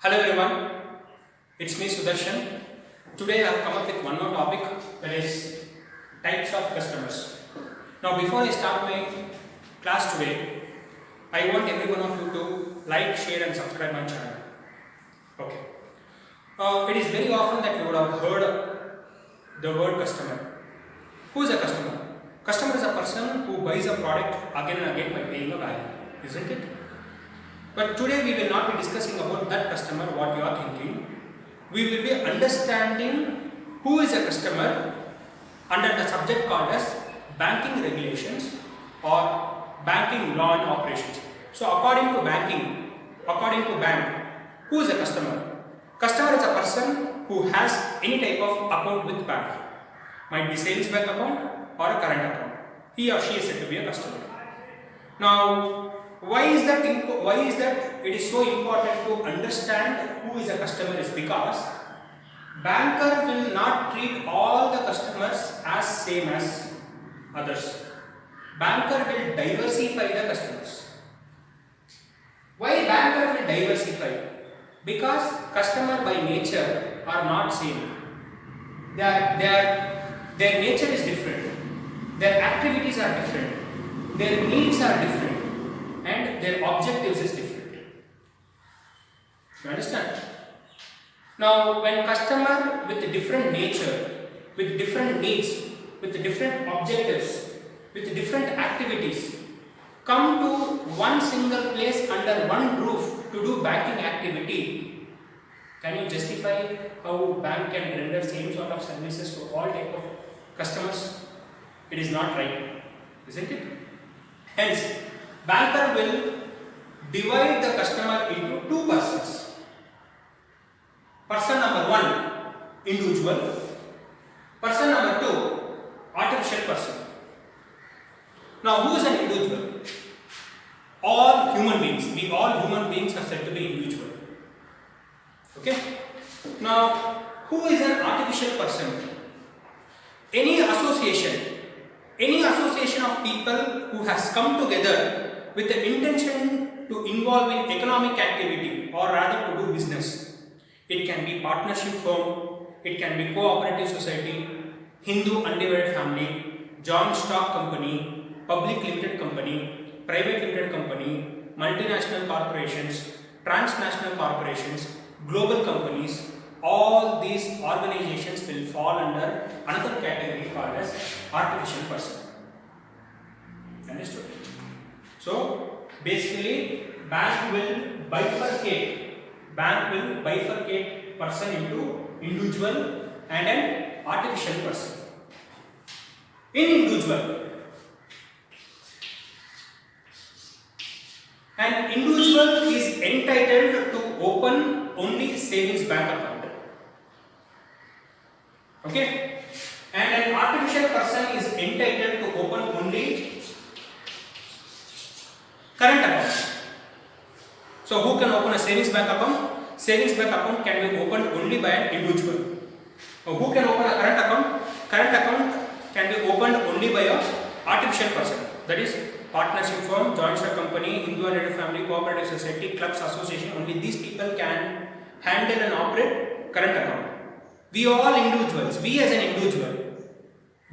Hello everyone, it's me Sudarshan. Today I have come up with one more topic, that is types of customers. Now before I start my class today, I want every one of you to like, share and subscribe my channel. Okay. It is very often that you would have heard the word customer. Who is a customer? Customer is a person who buys a product again and again by paying a value, isn't it? But today we will not be discussing about that customer, what you are thinking. We will be understanding who is a customer under the subject called as banking regulations or banking law and operations. So according to bank, who is a customer? Customer is a person who has any type of account with bank. Might be savings bank account or a current account. He or she is said to be a customer. Now, why is that it is so important to understand who is a customer is because banker will not treat all the customers as same as others. Banker will diversify the customers. Why banker will diversify? Because customer by nature are not same. Their nature is different. Their activities are different. Their needs are different. And their objectives is different. You understand? Now, when customer with a different nature, with different needs, with different objectives, with different activities, come to one single place under one roof to do banking activity, can you justify how bank can render same sort of services to all type of customers? It is not right, isn't it? Hence, banker will divide the customer into two persons. Person number one, individual. Person number two, artificial person. Now, who is an individual? All human beings. We all human beings are said to be individual. Okay? Now, who is an artificial person? Any association of people who has come together with the intention to involve in economic activity or rather to do business. It can be partnership firm, it can be cooperative society, Hindu undivided family, joint stock company, public limited company, private limited company, multinational corporations, transnational corporations, global companies. All these organizations will fall under another category called as artificial person. Understood? So, basically, bank will bifurcate person into individual and an artificial person. In individual, an individual is entitled to open only savings bank account. Okay? And an artificial person is entitled to open only current account. So who can open a savings bank account? Savings bank account can be opened only by an individual. Who can open a current account? Current account can be opened only by a artificial person. That is partnership firm, joint stock company, Hindu undivided family, cooperative society, clubs, association. Only these people can handle and operate current account. We are all individuals. We as an individual,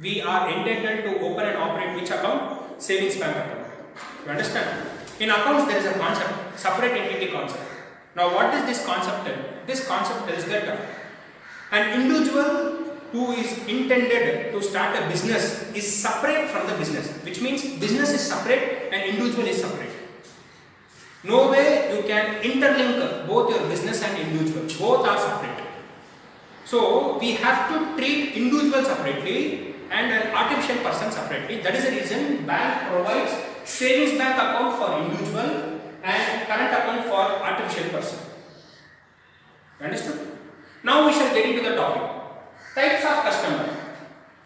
we are entitled to open and operate which account? Savings bank account. You understand? In accounts there is a concept, separate entity concept. Now what is this concept tell? This concept tells that an individual who is intended to start a business is separate from the business, which means business is separate and individual is separate. No way you can interlink both your business and individual. Both are separate. So we have to treat individual separately and an artificial person separately. That is the reason bank provides savings bank account for individual and current account for artificial person. Understood? Now we shall get into the topic. Types of customer.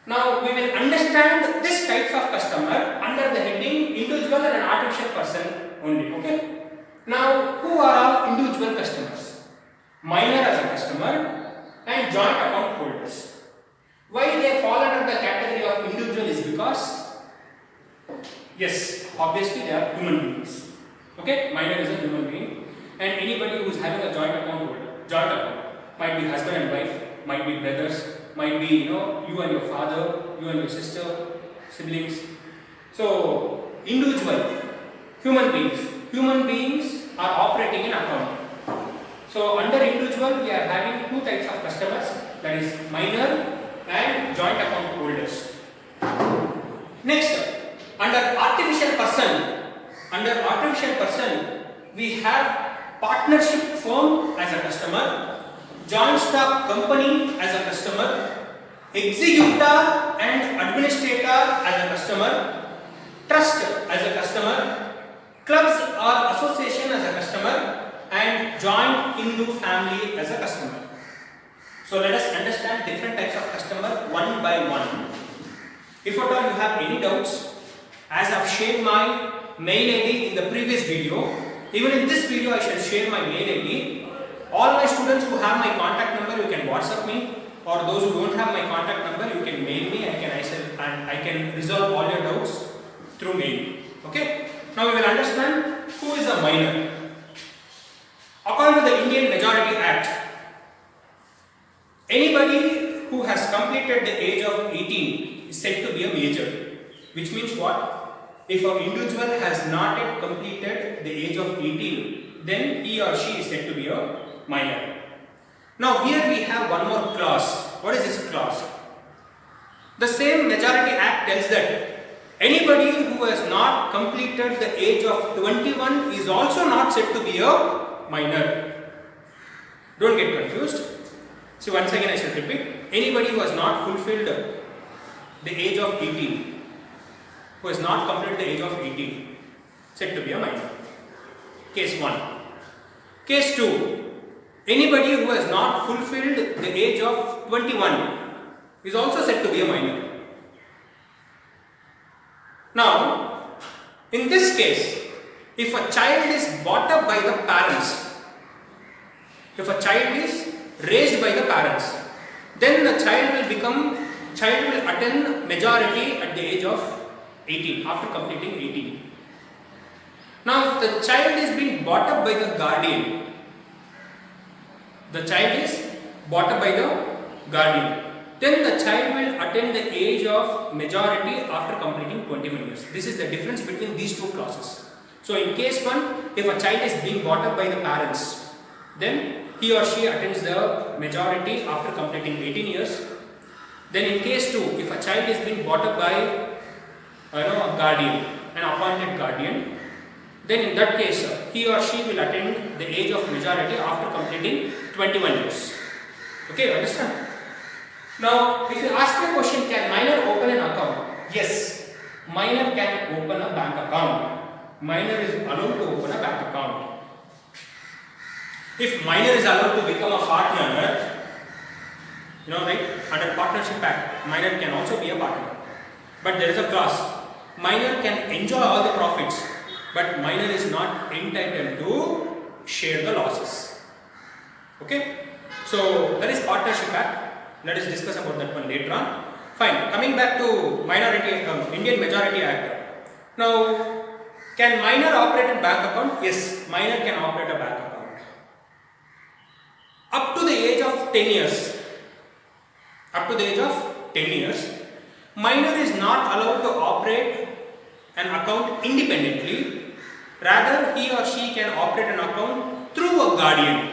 Now we will understand this types of customer under the heading individual and an artificial person only. Okay? Now who are all individual customers? Minor as a customer and joint account holders. Why they fall under the category of individual is because, yes, obviously they are human beings. Okay, minor is a human being. and anybody who is having a joint account, might be husband and wife, might be brothers, might be you and your father, you and your sister, siblings. So individual, human beings are operating in account. So under individual we are having two types of customers, that is minor and joint account holders. Next, under artificial person, we have partnership firm as a customer, joint stock company as a customer, executor and administrator as a customer, trust as a customer, clubs or association as a customer, and joint Hindu family as a customer. So let us understand different types of customer one by one. If at all you have any doubts, as I have shared my mail ID in the previous video, even in this video I shall share my mail ID. All my students who have my contact number, you can WhatsApp me, or those who don't have my contact number, you can mail me. I can resolve all your doubts through mail. Okay? Now we will understand who is a minor. According to the Indian Majority Act, anybody who has completed the age of 18 is said to be a major. Which means what? If an individual has not yet completed the age of 18, then he or she is said to be a minor. Now here we have one more clause. What is this clause? The same Majority Act tells that anybody who has not completed the age of 21 is also not said to be a minor. Don't get confused. See, once again I shall repeat. Anybody who has not fulfilled the age of 18, who has not completed the age of 18, said to be a minor. Case 1. Case 2. Anybody who has not fulfilled the age of 21 is also said to be a minor. Now, in this case, if a child is brought up by the parents, if a child is raised by the parents, then the child will attain majority at the age of 18, after completing 18. Now, if the child is being brought up by the guardian, then the child will attain the age of majority after completing 21 years. This is the difference between these two clauses. So in case 1, if a child is being brought up by the parents, then he or she attains the majority after completing 18 years. Then in case 2, if a child is being brought up by a guardian, an appointed guardian, then in that case he or she will attain the age of majority after completing 21 years. Okay, understand? Now, if you ask me a question, can minor open an account? Yes, minor can open a bank account. Minor is allowed to open a bank account. If minor is allowed to become a partner, right, under Partnership Act, minor can also be a partner. But there is a clause. Minor can enjoy all the profits, but minor is not entitled to share the losses. Okay? So, that is Partnership Act. Let us discuss about that one later on. Fine. Coming back to Indian Majority Act. Now, can minor operate a bank account? Yes, minor can operate a bank account. Up to the age of 10 years, minor is not allowed to operate an account independently. Rather, he or she can operate an account through a guardian,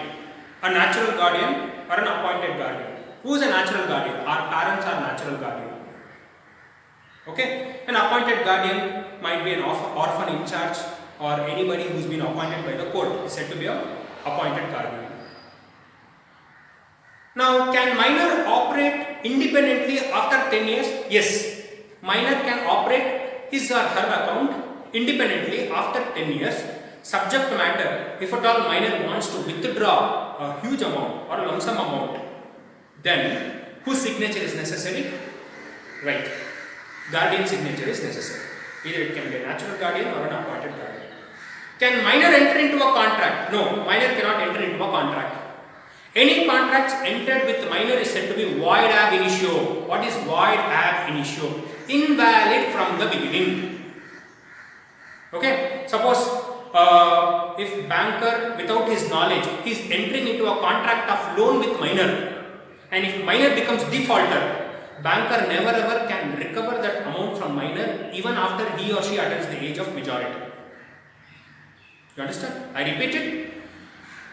a natural guardian or an appointed guardian. Who is a natural guardian? Our parents are natural guardian. Okay? An appointed guardian might be an orphan in charge, or anybody who has been appointed by the court is said to be an appointed guardian. Now, can minor operate independently after 10 years? Yes. Minor can operate his or her account independently after 10 years. Subject matter, if at all minor wants to withdraw a huge amount or a lump sum amount, then whose signature is necessary? Right. Guardian signature is necessary. Either it can be a natural guardian or an appointed guardian. Can minor enter into a contract? No, minor cannot enter into a contract. Any contracts entered with minor is said to be void ab initio. What is void ab initio? Invalid from the beginning. Okay. Suppose if banker without his knowledge is entering into a contract of loan with minor, and if minor becomes defaulter, banker never ever can recover that amount from minor even after he or she attains the age of majority. You understand? I repeat it.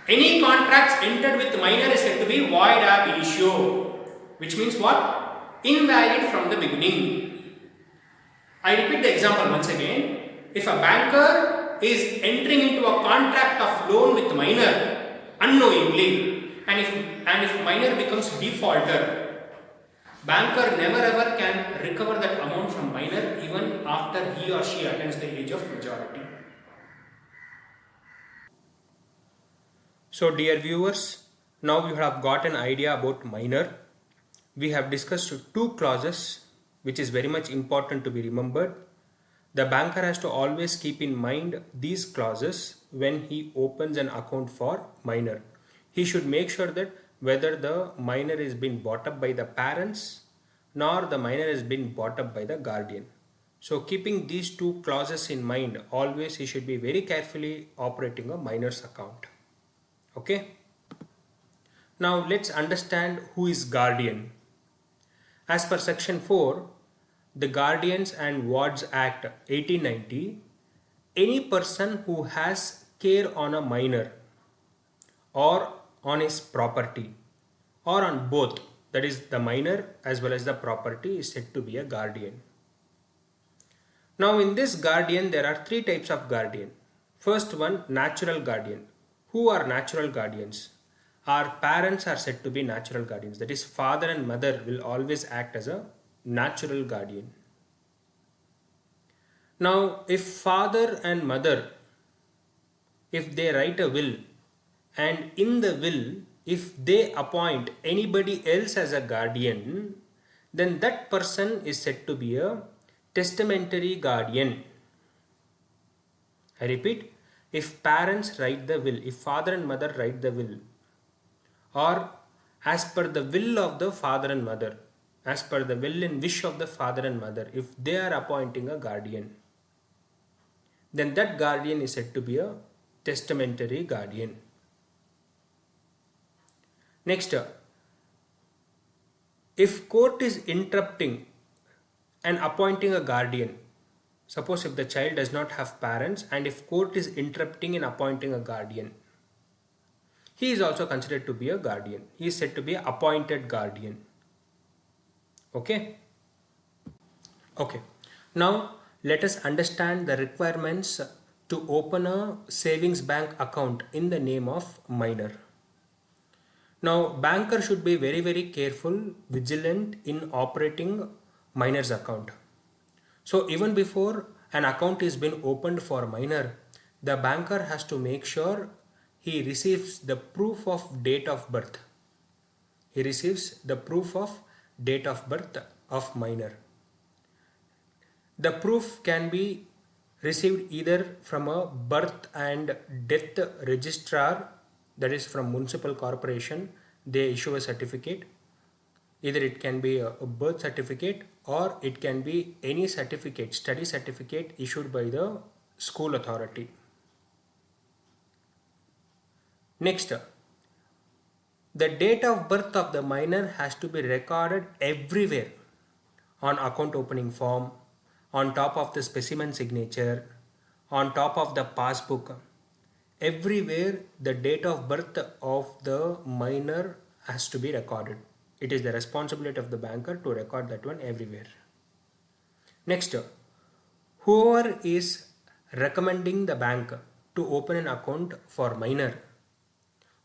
Any contracts entered with minor is said to be void ab initio, which means what? Invalid from the beginning. I repeat the example once again. If a banker is entering into a contract of loan with minor unknowingly, and if minor becomes defaulter, banker never ever can recover that amount from minor even after he or she attains the age of majority. So dear viewers, now you have got an idea about minor. We have discussed two clauses which is very much important to be remembered. The banker has to always keep in mind these clauses when he opens an account for minor. He should make sure that whether the minor is being brought up by the parents nor the minor is being brought up by the guardian. So keeping these two clauses in mind, always he should be very carefully operating a minor's account. Okay. Now let's understand who is guardian. As per section 4, the Guardians and Wards Act 1890, any person who has care on a minor or on his property or on both, that is the minor as well as the property, is said to be a guardian. Now in this guardian there are three types of guardian. First one, natural guardian. Who are natural guardians? Our parents are said to be natural guardians. That is, father and mother will always act as a natural guardian. Now if father and mother, if they write a will, and in the will if they appoint anybody else as a guardian, then that person is said to be a testamentary guardian. I repeat, if parents write the will, if father and mother write the will, or as per the will of the father and mother, as per the will and wish of the father and mother, if they are appointing a guardian, then that guardian is said to be a testamentary guardian. Next, if court is interrupting and appointing a guardian, suppose if the child does not have parents and if court is interrupting and appointing a guardian, he is also considered to be a guardian. He is said to be an appointed guardian. Okay. Now let us understand the requirements to open a savings bank account in the name of minor. Now banker should be very careful, vigilant in operating minor's account. So even before an account is being opened for minor, the banker has to make sure he receives the proof of date of birth. He receives the proof of date of birth of minor. The proof can be received either from a birth and death registrar, that is from municipal corporation. They issue a certificate. Either it can be a birth certificate or it can be any certificate, study certificate issued by the school authority. Next, the date of birth of the minor has to be recorded everywhere, on account opening form, on top of the specimen signature, on top of the passbook. Everywhere the date of birth of the minor has to be recorded. It is the responsibility of the banker to record that one everywhere. Next, whoever is recommending the bank to open an account for minor,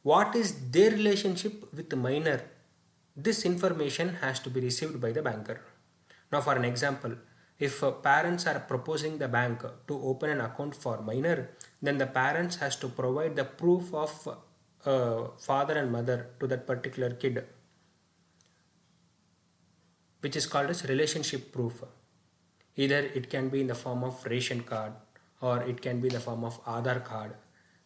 what is their relationship with the minor? This information has to be received by the banker. Now for an example, if parents are proposing the bank to open an account for minor, then the parents has to provide the proof of father and mother to that particular kid, which is called as relationship proof. Either it can be in the form of ration card or it can be in the form of Aadhaar card.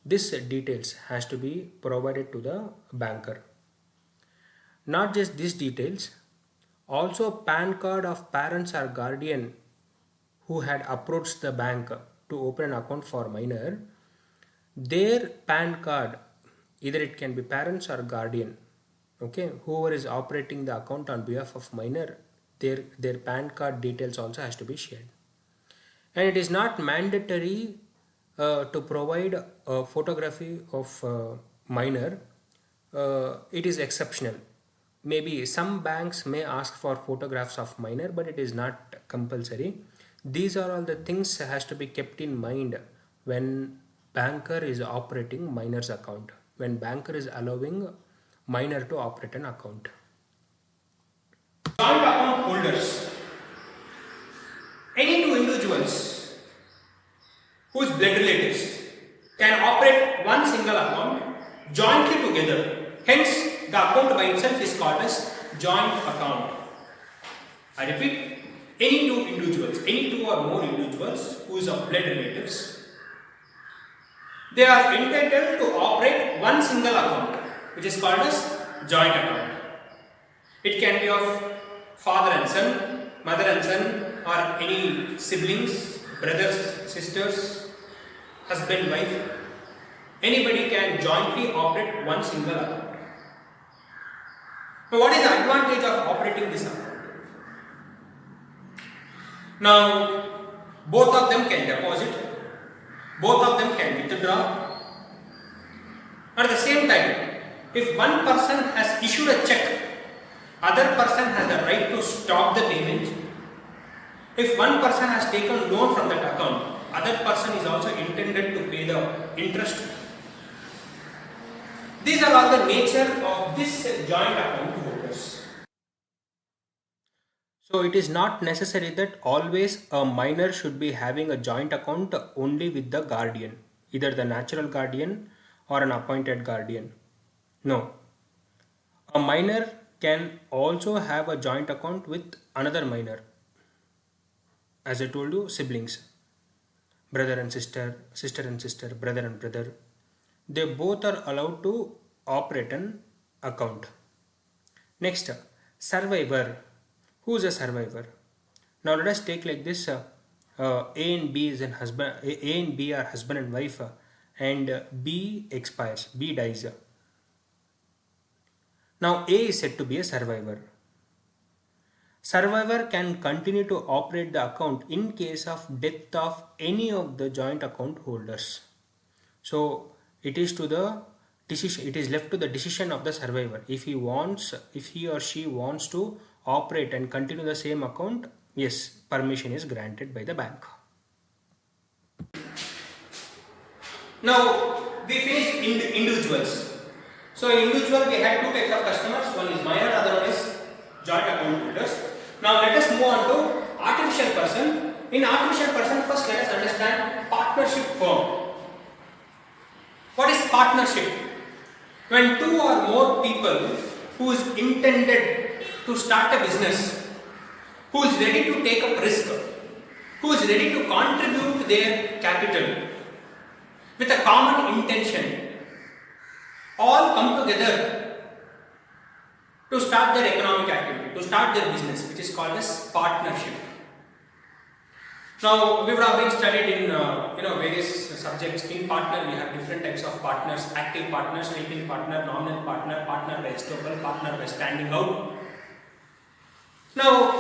This details has to be provided to the banker. Not just these details, also PAN card of parents or guardian who had approached the bank to open an account for minor, their PAN card, either it can be parents or guardian, okay, whoever is operating the account on behalf of minor, their PAN card details also has to be shared. And it is not mandatory to provide a photography of minor. It is exceptional. Maybe some banks may ask for photographs of minor, but it is not compulsory. These are all the things has to be kept in mind when banker is operating minor's account, when banker is allowing minor to operate an account. Joint account holders, any two individuals whose blood relatives can operate one single account jointly together. Hence, the account by itself is called as joint account. I repeat, any two individuals, any two or more individuals who is of blood relatives, they are entitled to operate one single account, which is called as joint account. It can be of father and son, mother and son, or any siblings, brothers, sisters, husband, wife. Anybody can jointly operate one single account. Now, what is the advantage of operating this account? Now, both of them can deposit, both of them can withdraw. At the same time, if one person has issued a check, other person has the right to stop the payment. If one person has taken loan from that account, other person is also intended to pay the interest. These are all the nature of this joint account holders. So it is not necessary that always a minor should be having a joint account only with the guardian, either the natural guardian or an appointed guardian. No. A minor can also have a joint account with another minor. As I told you, siblings, brother and sister, sister and sister, brother and brother, they both are allowed to operate an account. Next, survivor. Who is a survivor? Now let us take like this: A and B is an husband. A and B are husband and wife, and B expires. B dies. Now A is said to be a survivor. Survivor can continue to operate the account in case of death of any of the joint account holders. So it is to the decision, it is left to the decision of the survivor. If he or she wants to operate and continue the same account, yes, permission is granted by the bank. Now we finished individuals. So individual, we had two types of customers. One is minor, other one is joint account holders. Now let us move on to artificial person. In artificial person, first let us understand partnership firm. What is partnership? When two or more people who is intended to start a business, who is ready to take up risk, who is ready to contribute their capital with a common intention, all come together to start their economic activity, to start their business, which is called as partnership. Now, we would have been studied in various subjects. In partner, we have different types of partners: active partner, sleeping partner, nominal partner, partner by estoppel, partner by standing out. Now,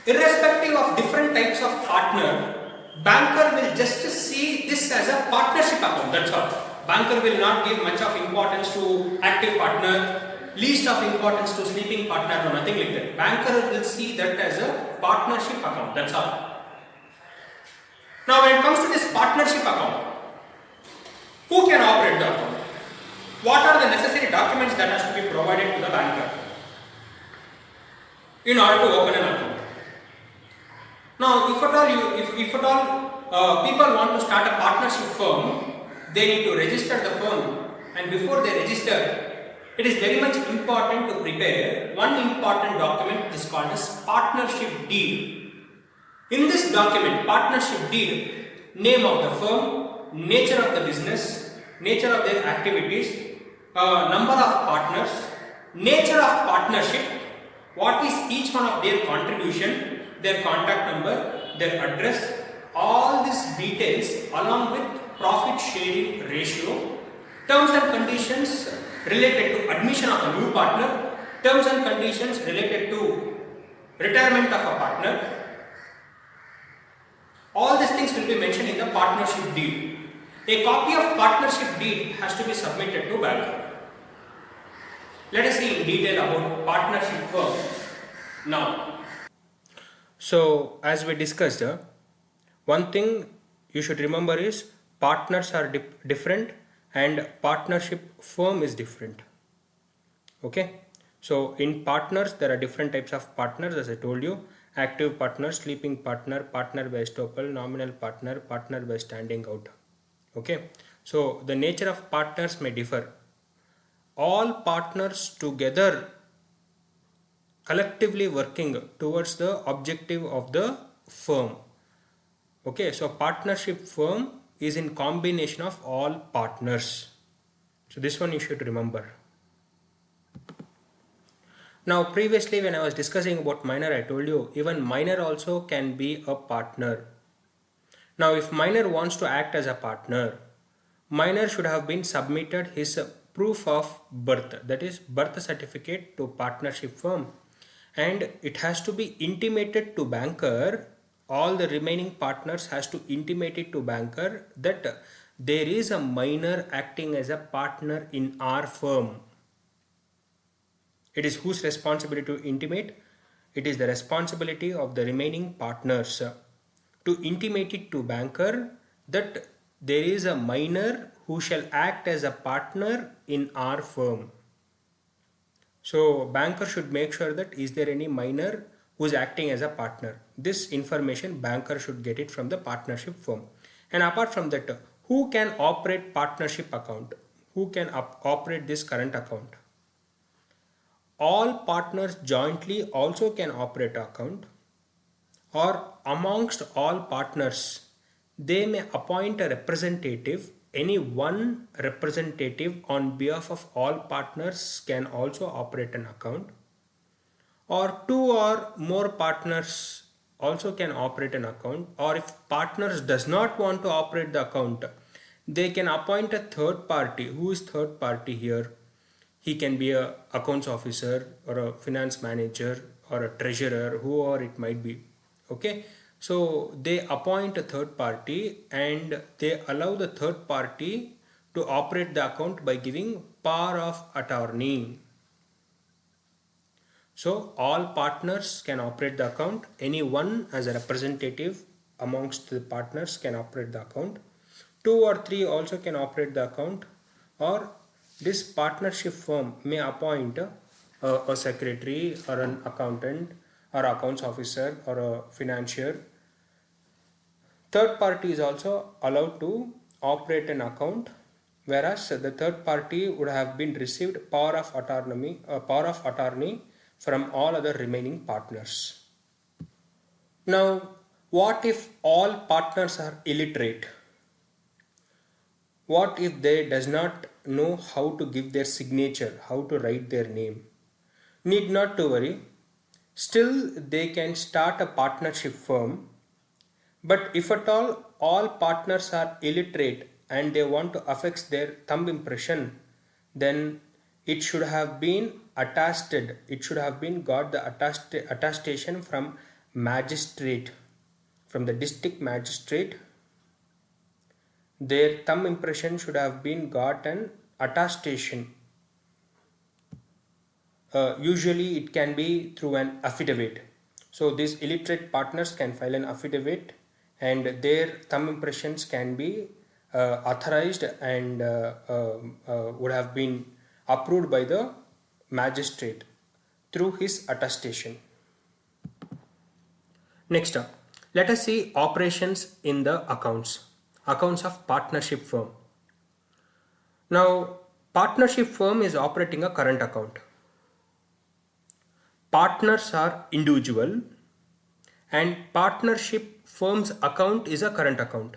irrespective of different types of partner, banker will just see this as a partnership account. That's all. Banker will not give much of importance to active partner, least of importance to sleeping partner, or nothing like that. Banker will see that as a partnership account. That's all. Now, when it comes to this partnership account, who can operate the account? What are the necessary documents that has to be provided to the banker in order to open an account? Now, if at all people want to start a partnership firm, they need to register the firm, and before they register, it is very much important to prepare one important document which is called as partnership deed. In this document, partnership deed, name of the firm, nature of the business, nature of their activities, number of partners, nature of partnership, what is each one of their contribution, their contact number, their address, all these details along with profit sharing ratio, terms and conditions related to admission of a new partner, terms and conditions related to retirement of a partner. All these things will be mentioned in the partnership deed. A copy of partnership deed has to be submitted to banker. Let us see in detail about partnership firm now. So, as we discussed, one thing you should remember is partners are different and partnership firm is different. Okay. So, in partners, there are different types of partners, as I told you: active partner, sleeping partner, partner by estoppel, nominal partner, partner by standing out. Okay. So, the nature of partners may differ. All partners together collectively working towards the objective of the firm. Okay, so partnership firm is in combination of all partners. So this one you should remember. Now previously when I was discussing about minor, I told you even minor also can be a partner. Now if minor wants to act as a partner, minor should have been submitted his proof of birth, that is birth certificate, to partnership firm, and it has to be intimated to banker. All the remaining partners has to intimate it to banker that there is a minor acting as a partner in our firm. It is whose responsibility to intimate? It is the responsibility of the remaining partners to intimate it to banker that there is a minor who shall act as a partner in our firm. So banker should make sure that is there any minor who is acting as a partner. This information banker should get it from the partnership firm. And apart from that, who can operate partnership account? Who can operate this current account? All partners jointly also can operate account, or amongst all partners they may appoint a representative. Any one representative on behalf of all partners can also operate an account, or two or more partners also can operate an account, or if partners does not want to operate the account, they can appoint a third party. Who is third party here? He can be a accounts officer or a finance manager or a treasurer, whoever it might be. Okay, so they appoint a third party and they allow the third party to operate the account by giving power of attorney. So all partners can operate the account. Any one as a representative amongst the partners can operate the account. Two or three also can operate the account, or this partnership firm may appoint a secretary or an accountant or accounts officer or a financier. Third party is also allowed to operate an account, whereas the third party would have been received power of attorney from all other remaining partners. Now, what if all partners are illiterate? What if they does not know how to give their signature, how to write their name? Need not to worry. Still, they can start a partnership firm. But if at all partners are illiterate and they want to affix their thumb impression, then it should have been attested. It should have been got the attestation from magistrate, from the district magistrate. Their thumb impression should have been got an attestation. Usually it can be through an affidavit. So these illiterate partners can file an affidavit and their thumb impressions can be authorized and would have been approved by the magistrate through his attestation. Next up, let us see operations in the accounts of partnership firm. Now, partnership firm is operating a current account. Partners are individual and partnership firm's account is a current account,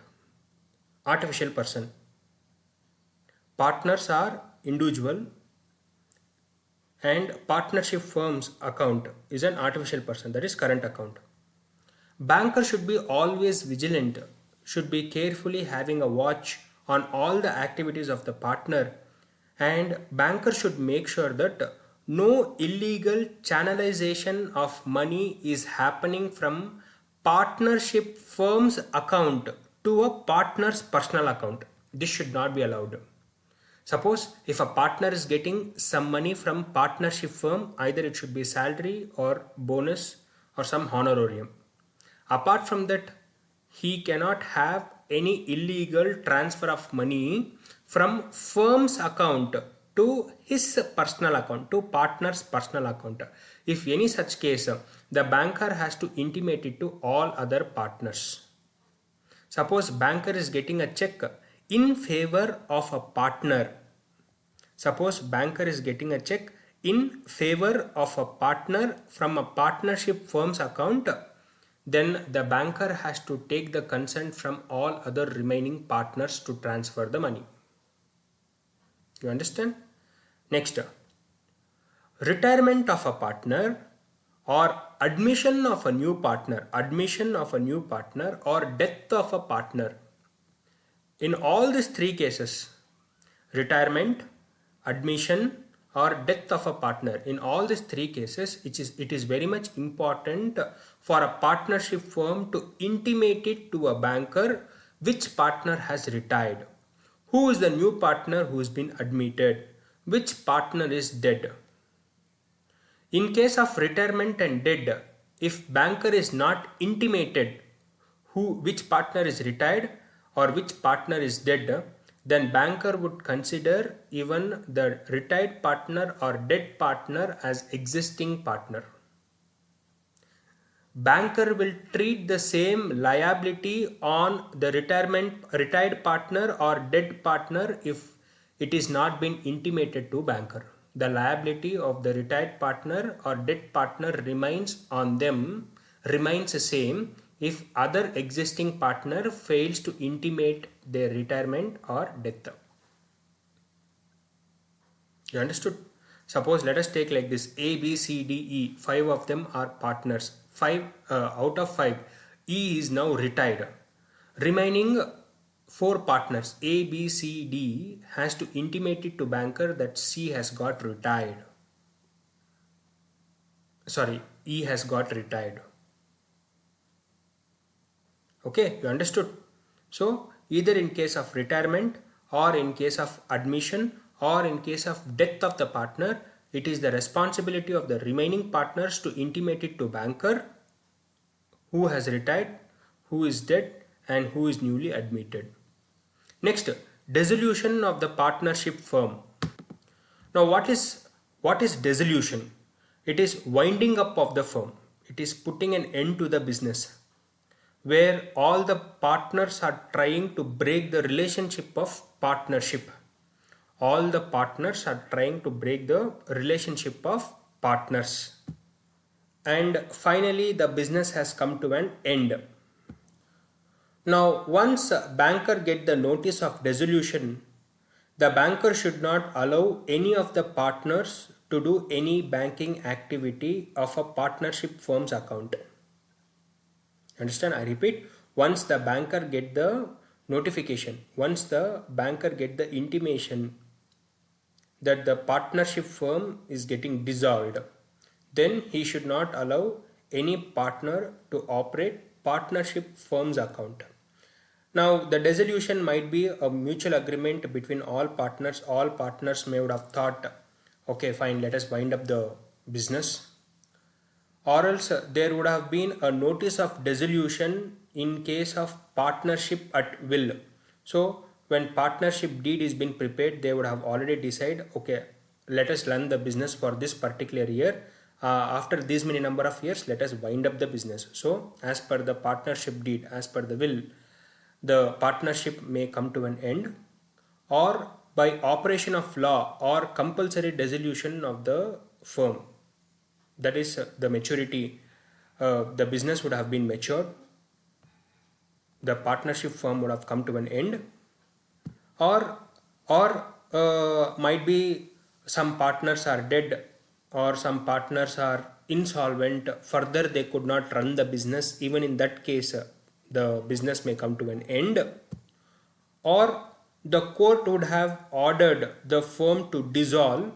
artificial person. Partners are individual and partnership firm's account is an artificial person, that is current account. Banker should be always vigilant, should be carefully having a watch on all the activities of the partner, and banker should make sure that no illegal channelization of money is happening from partnership firm's account to a partner's personal account. This should not be allowed. Suppose if a partner is getting some money from partnership firm, either it should be salary or bonus or some honorarium. Apart from that, he cannot have any illegal transfer of money from firm's account to his personal account, to partner's personal account. If any such case, the banker has to intimate it to all other partners. Suppose banker is getting a check in favor of a partner. Suppose banker is getting a check in favor of a partner from a partnership firm's account, then the banker has to take the consent from all other remaining partners to transfer the money. You understand? Next, retirement of a partner or admission of a new partner, or death of a partner. In all these three cases, retirement, admission, or death of a partner, in all these three cases, it is very much important for a partnership firm to intimate it to a banker which partner has retired, who is the new partner who has been admitted, which partner is dead. In case of retirement and dead, if banker is not intimated which partner is retired or which partner is dead, then banker would consider even the retired partner or dead partner as existing partner. Banker will treat the same liability on the retired partner or dead partner if it is not been intimated to banker. The liability of the retired partner or dead partner remains the same if other existing partner fails to intimate their retirement or death. You understood? Suppose let us take like this: A, B, C, D, E. 5 of them are partners. 5 out of 5, E is now retired. Remaining 4 partners, A, B, C, D, has to intimate it to banker that C has got retired. Sorry, E has got retired. Okay, you understood? So either in case of retirement or in case of admission or in case of death of the partner, it is the responsibility of the remaining partners to intimate it to banker who has retired, who is dead, and who is newly admitted. Next, dissolution of the partnership firm. Now what is dissolution? It is winding up of the firm. It is putting an end to the business, where all the partners are trying to break the relationship of partnership. All the partners are trying to break the relationship of partners. And finally, the business has come to an end. Now, once a banker get the notice of dissolution, the banker should not allow any of the partners to do any banking activity of a partnership firm's account. Understand? I repeat, once the banker get the notification, once the banker get the intimation that the partnership firm is getting dissolved, then he should not allow any partner to operate partnership firm's account. Now the dissolution might be a mutual agreement between all partners. All partners may would have thought, okay fine, let us wind up the business. Or else there would have been a notice of dissolution in case of partnership at will. So when partnership deed is been prepared, they would have already decided, okay, let us run the business for this particular year. After this many number of years, let us wind up the business. So as per the partnership deed, as per the will, the partnership may come to an end, or by operation of law or compulsory dissolution of the firm. That is the maturity. The business would have been matured. The partnership firm would have come to an end, or might be some partners are dead or some partners are insolvent. Further, they could not run the business. Even in that case, the business may come to an end. Or the court would have ordered the firm to dissolve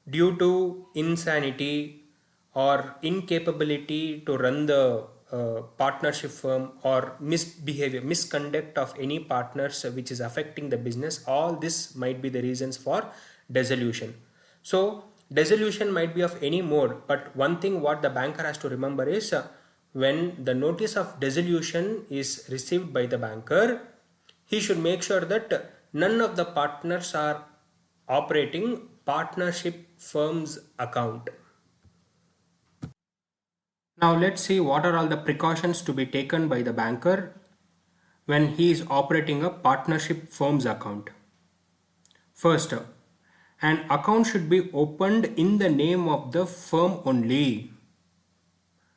due to insanity or incapability to run the partnership firm, or misconduct of any partners which is affecting the business. All this might be the reasons for dissolution. So dissolution might be of any mode, but one thing what the banker has to remember is when the notice of dissolution is received by the banker, he should make sure that none of the partners are operating partnership firm's account. Now let's see what are all the precautions to be taken by the banker when he is operating a partnership firm's account. First, an account should be opened in the name of the firm only.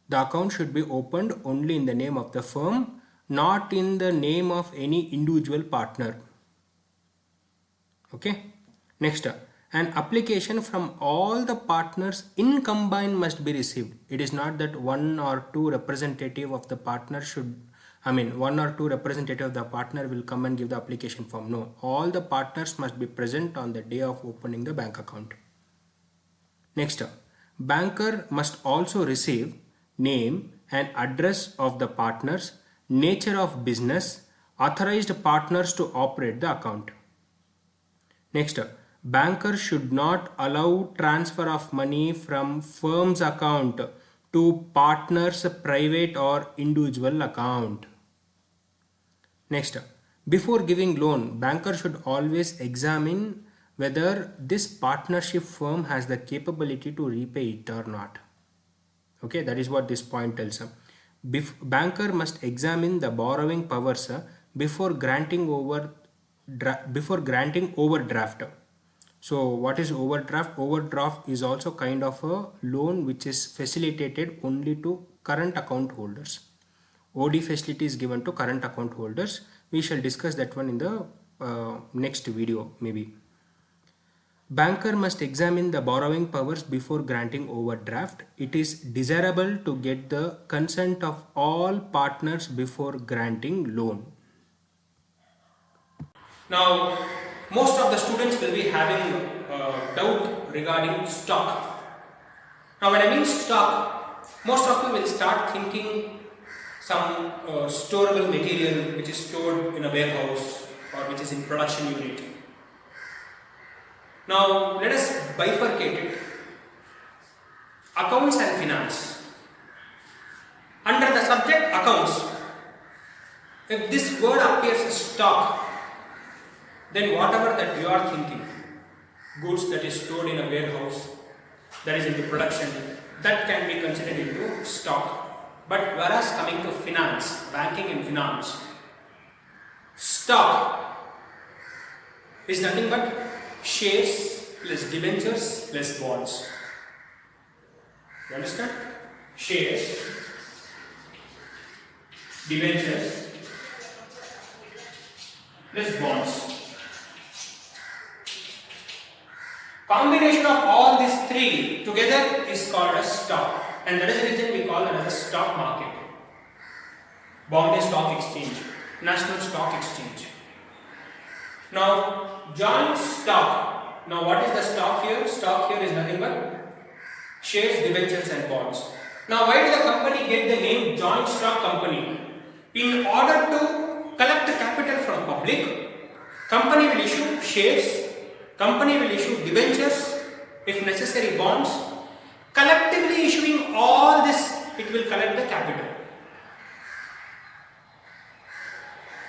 The account should be opened only in the name of the firm, not in the name of any individual partner. Okay. Next, an application from all the partners in combine must be received. It is not that one or two representative of the partner one or two representative of the partner will come and give the application form. No, all the partners must be present on the day of opening the bank account. Next, banker must also receive name and address of the partners, nature of business, authorized partners to operate the account. Next, banker should not allow transfer of money from firm's account to partner's private or individual account. Next, before giving loan, banker should always examine whether this partnership firm has the capability to repay it or not. Okay, that is what this point tells. Banker must examine the borrowing powers before granting overdraft. So what is overdraft? Overdraft is also kind of a loan which is facilitated only to current account holders. OD facility is given to current account holders. We shall discuss that one in the next video maybe. Banker must examine the borrowing powers before granting overdraft. It is desirable to get the consent of all partners before granting loan. Now, most of the students will be having doubt regarding stock. Now, when I mean stock, most of you will start thinking some storable material which is stored in a warehouse or which is in production unit. Now, let us bifurcate it. Accounts and finance. Under the subject accounts, if this word appears as stock, then whatever that you are thinking, goods that is stored in a warehouse, that is into production, that can be considered into stock. But whereas coming to finance, banking and finance, stock is nothing but shares plus debentures plus bonds. You understand? Shares, debentures plus bonds. Combination of all these three together is called a stock, and that is the reason we call it as a stock market. Bombay Stock Exchange, National Stock Exchange. Now, joint stock. Now, what is the stock here? Stock here is nothing but shares, debentures and bonds. Now, why did the company get the name Joint Stock Company? In order to collect the capital from public, company will issue shares, company will issue debentures, if necessary bonds. Collectively issuing all this, it will collect the capital.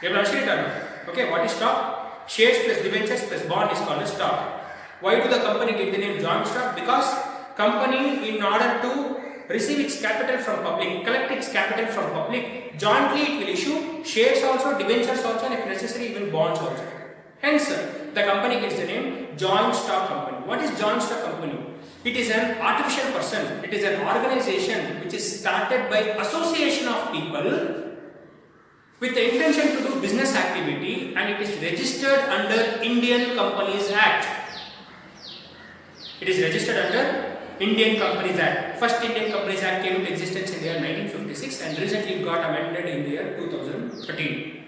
You have understood it or not? Okay, what is stock? Shares plus debentures plus bond is called a stock. Why do the company get the name joint stock? Because company, in order to receive its capital from public, collect its capital from public, jointly it will issue shares also, debentures also, and if necessary even bonds also. Hence, the company gets the name Joint Stock Company. What is Joint Stock Company? It is an artificial person. It is an organization which is started by association of people with the intention to do business activity, and it is registered under Indian Companies Act. It is registered under Indian Companies Act. First Indian Companies Act came into existence in the year 1956 and recently it got amended in the year 2013.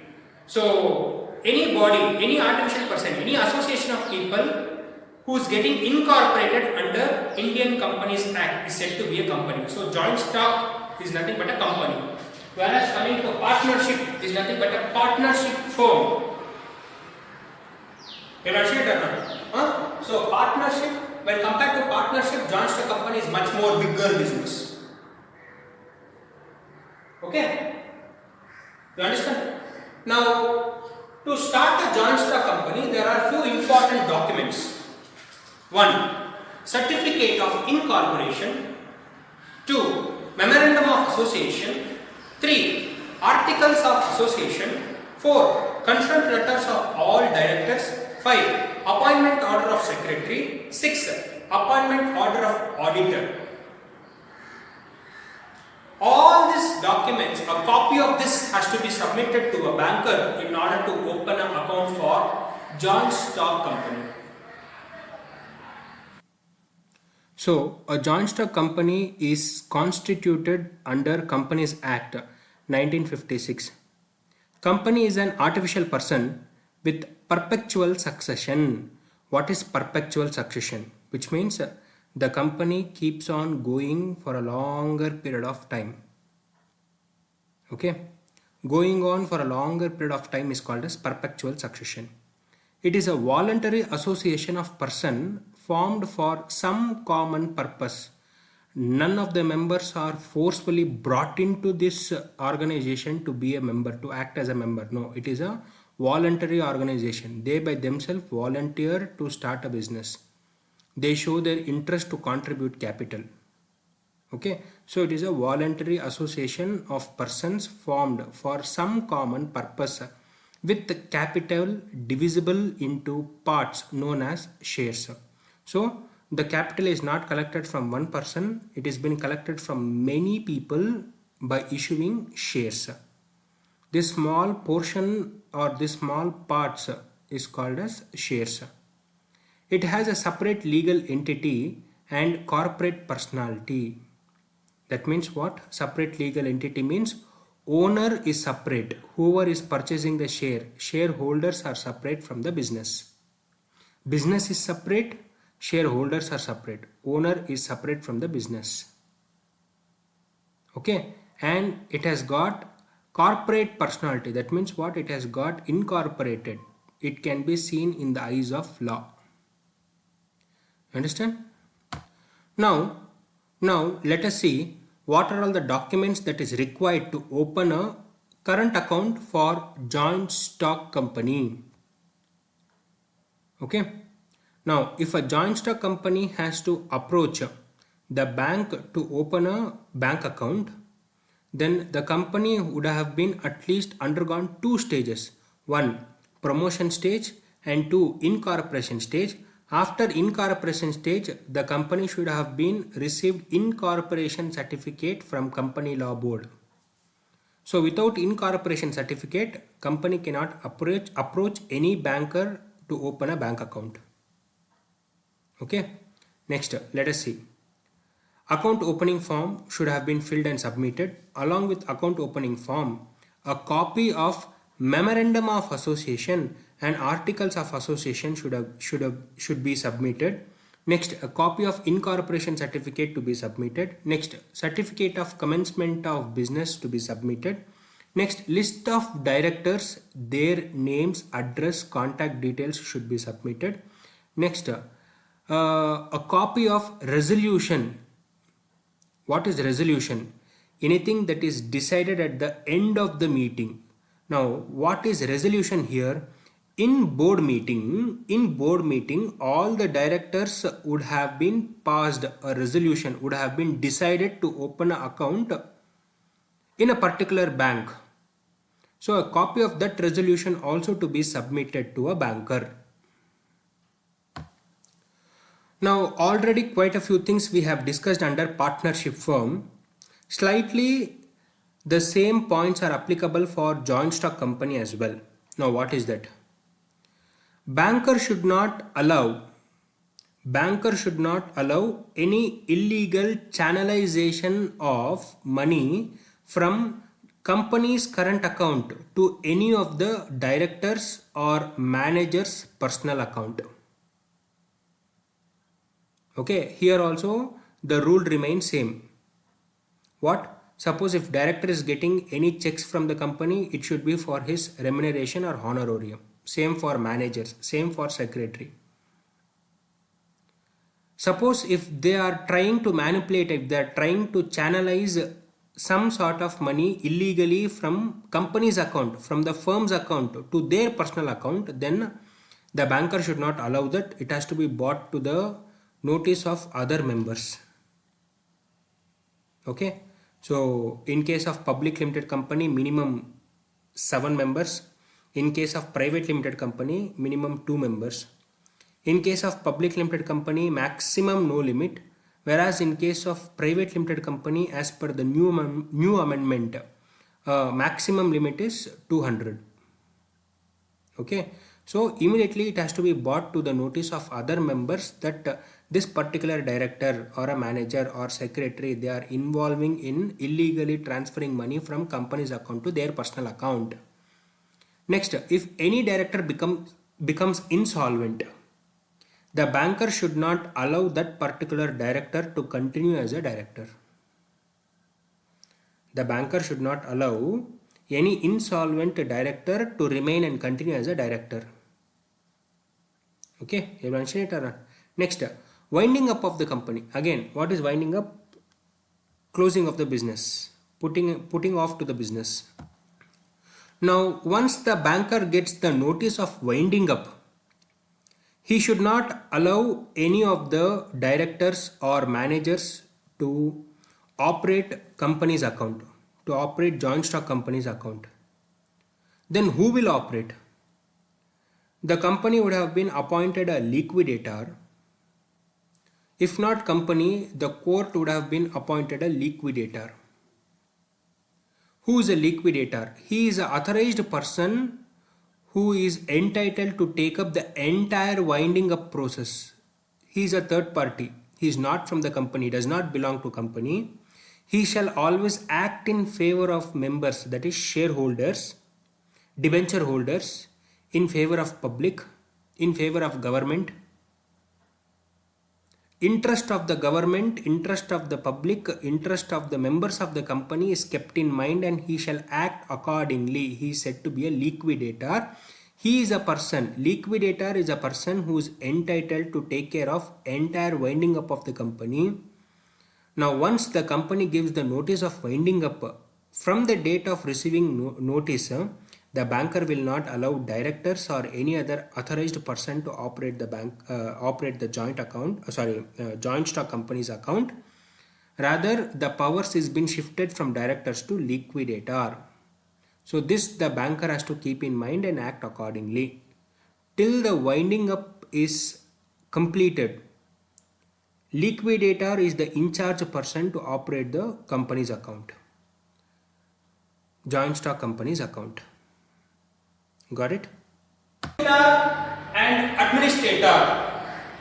So, any body, any artificial person, any association of people who is getting incorporated under Indian Companies Act is said to be a company. So joint stock is nothing but a company. Whereas coming to partnership is nothing but a partnership firm. You understand or not? So partnership, when compared to partnership, joint stock company is much more bigger business. Okay? You understand? Now, to start a joint stock company, there are few important documents. 1. Certificate of incorporation. 2. Memorandum of association. 3. Articles of association. 4. Consent letters of all directors. 5. Appointment order of secretary. 6. Appointment order of auditor. All these documents, a copy of this has to be submitted to a banker in order to open an account for joint stock company. So, a joint stock company is constituted under Companies Act 1956. Company is an artificial person with perpetual succession. What is perpetual succession? Which means the company keeps on going for a longer period of time. Okay, going on for a longer period of time is called as perpetual succession. It is a voluntary association of person formed for some common purpose. None of the members are forcefully brought into this organization to be a member, to act as a member. No, it is a voluntary organization. They by themselves volunteer to start a business. They show their interest to contribute capital. Okay, so it is a voluntary association of persons formed for some common purpose with the capital divisible into parts known as shares. So the capital is not collected from one person, it has been collected from many people by issuing shares. This small portion or this small parts is called as shares. It has a separate legal entity and corporate personality. That means what? Separate legal entity means owner is separate. Whoever is purchasing the share, shareholders are separate from the business. Business is separate, shareholders are separate. Owner is separate from the business. Okay, and it has got corporate personality. That means what? It has got incorporated. It can be seen in the eyes of law. Understand? Now let us see what are all the documents that is required to open a current account for joint stock company. Okay. Now, if a joint stock company has to approach the bank to open a bank account, then the company would have been at least undergone two stages. 1. Promotion stage and 2. Incorporation stage. After incorporation stage, the company should have been received incorporation certificate from Company Law Board. So without incorporation certificate, company cannot approach any banker to open a bank account. Okay. Next, let us see. Account opening form should have been filled and submitted. Along with account opening form, a copy of Memorandum of Association and Articles of Association should be submitted. Next, a copy of incorporation certificate to be submitted. Next, certificate of commencement of business to be submitted. Next, list of directors, their names, address, contact details should be submitted. Next, a copy of resolution. What is resolution? Anything that is decided at the end of the meeting. Now, what is resolution here? In board meeting, all the directors would have been passed a resolution, would have been decided to open an account in a particular bank. So a copy of that resolution also to be submitted to a banker. Now already quite a few things we have discussed under partnership firm. Slightly the same points are applicable for joint stock company as well. Now what is that? Banker should not allow any illegal channelization of money from company's current account to any of the directors or managers' personal account. Okay, here also the rule remains same. What? Suppose if director is getting any checks from the company, it should be for his remuneration or honorarium. Same for managers, same for secretary. Suppose if they are trying to manipulate, if they are trying to channelize some sort of money illegally from company's account, from the firm's account to their personal account, then the banker should not allow that. It has to be brought to the notice of other members. Okay. So in case of public limited company, minimum 7 members. In case of private limited company, minimum 2 members. In case of public limited company, maximum no limit. Whereas in case of private limited company, as per the new amendment, maximum limit is 200. Okay. So immediately it has to be brought to the notice of other members that this particular director or a manager or secretary, they are involving in illegally transferring money from company's account to their personal account. Next, if any director becomes insolvent, the banker should not allow that particular director to continue as a director. The banker should not allow any insolvent director to remain and continue as a director. Okay, you mention it or not? Next, winding up of the company. Again, what is winding up? Closing of the business, putting off to the business. Now, once the banker gets the notice of winding up, he should not allow any of the directors or managers to operate company's account, to operate joint stock company's account. Then who will operate? The company would have been appointed a liquidator. If not company, the court would have been appointed a liquidator. Who is a liquidator? He is an authorized person who is entitled to take up the entire winding up process. He is a third party. He is not from the company, does not belong to company. He shall always act in favor of members, that is shareholders, debenture holders, in favor of public, in favor of government. Interest of the government, interest of the public, interest of the members of the company is kept in mind, and he shall act accordingly. He is said to be a liquidator. He is a person, liquidator is a person who is entitled to take care of entire winding up of the company. Now once the company gives the notice of winding up, from the date of receiving notice, the banker will not allow directors or any other authorized person to operate the joint stock company's account. Rather, the powers is been shifted from directors to liquidator. So this the banker has to keep in mind and act accordingly. Till the winding up is completed, liquidator is the in charge person to operate the company's account, joint stock company's account. Got it? And administrator.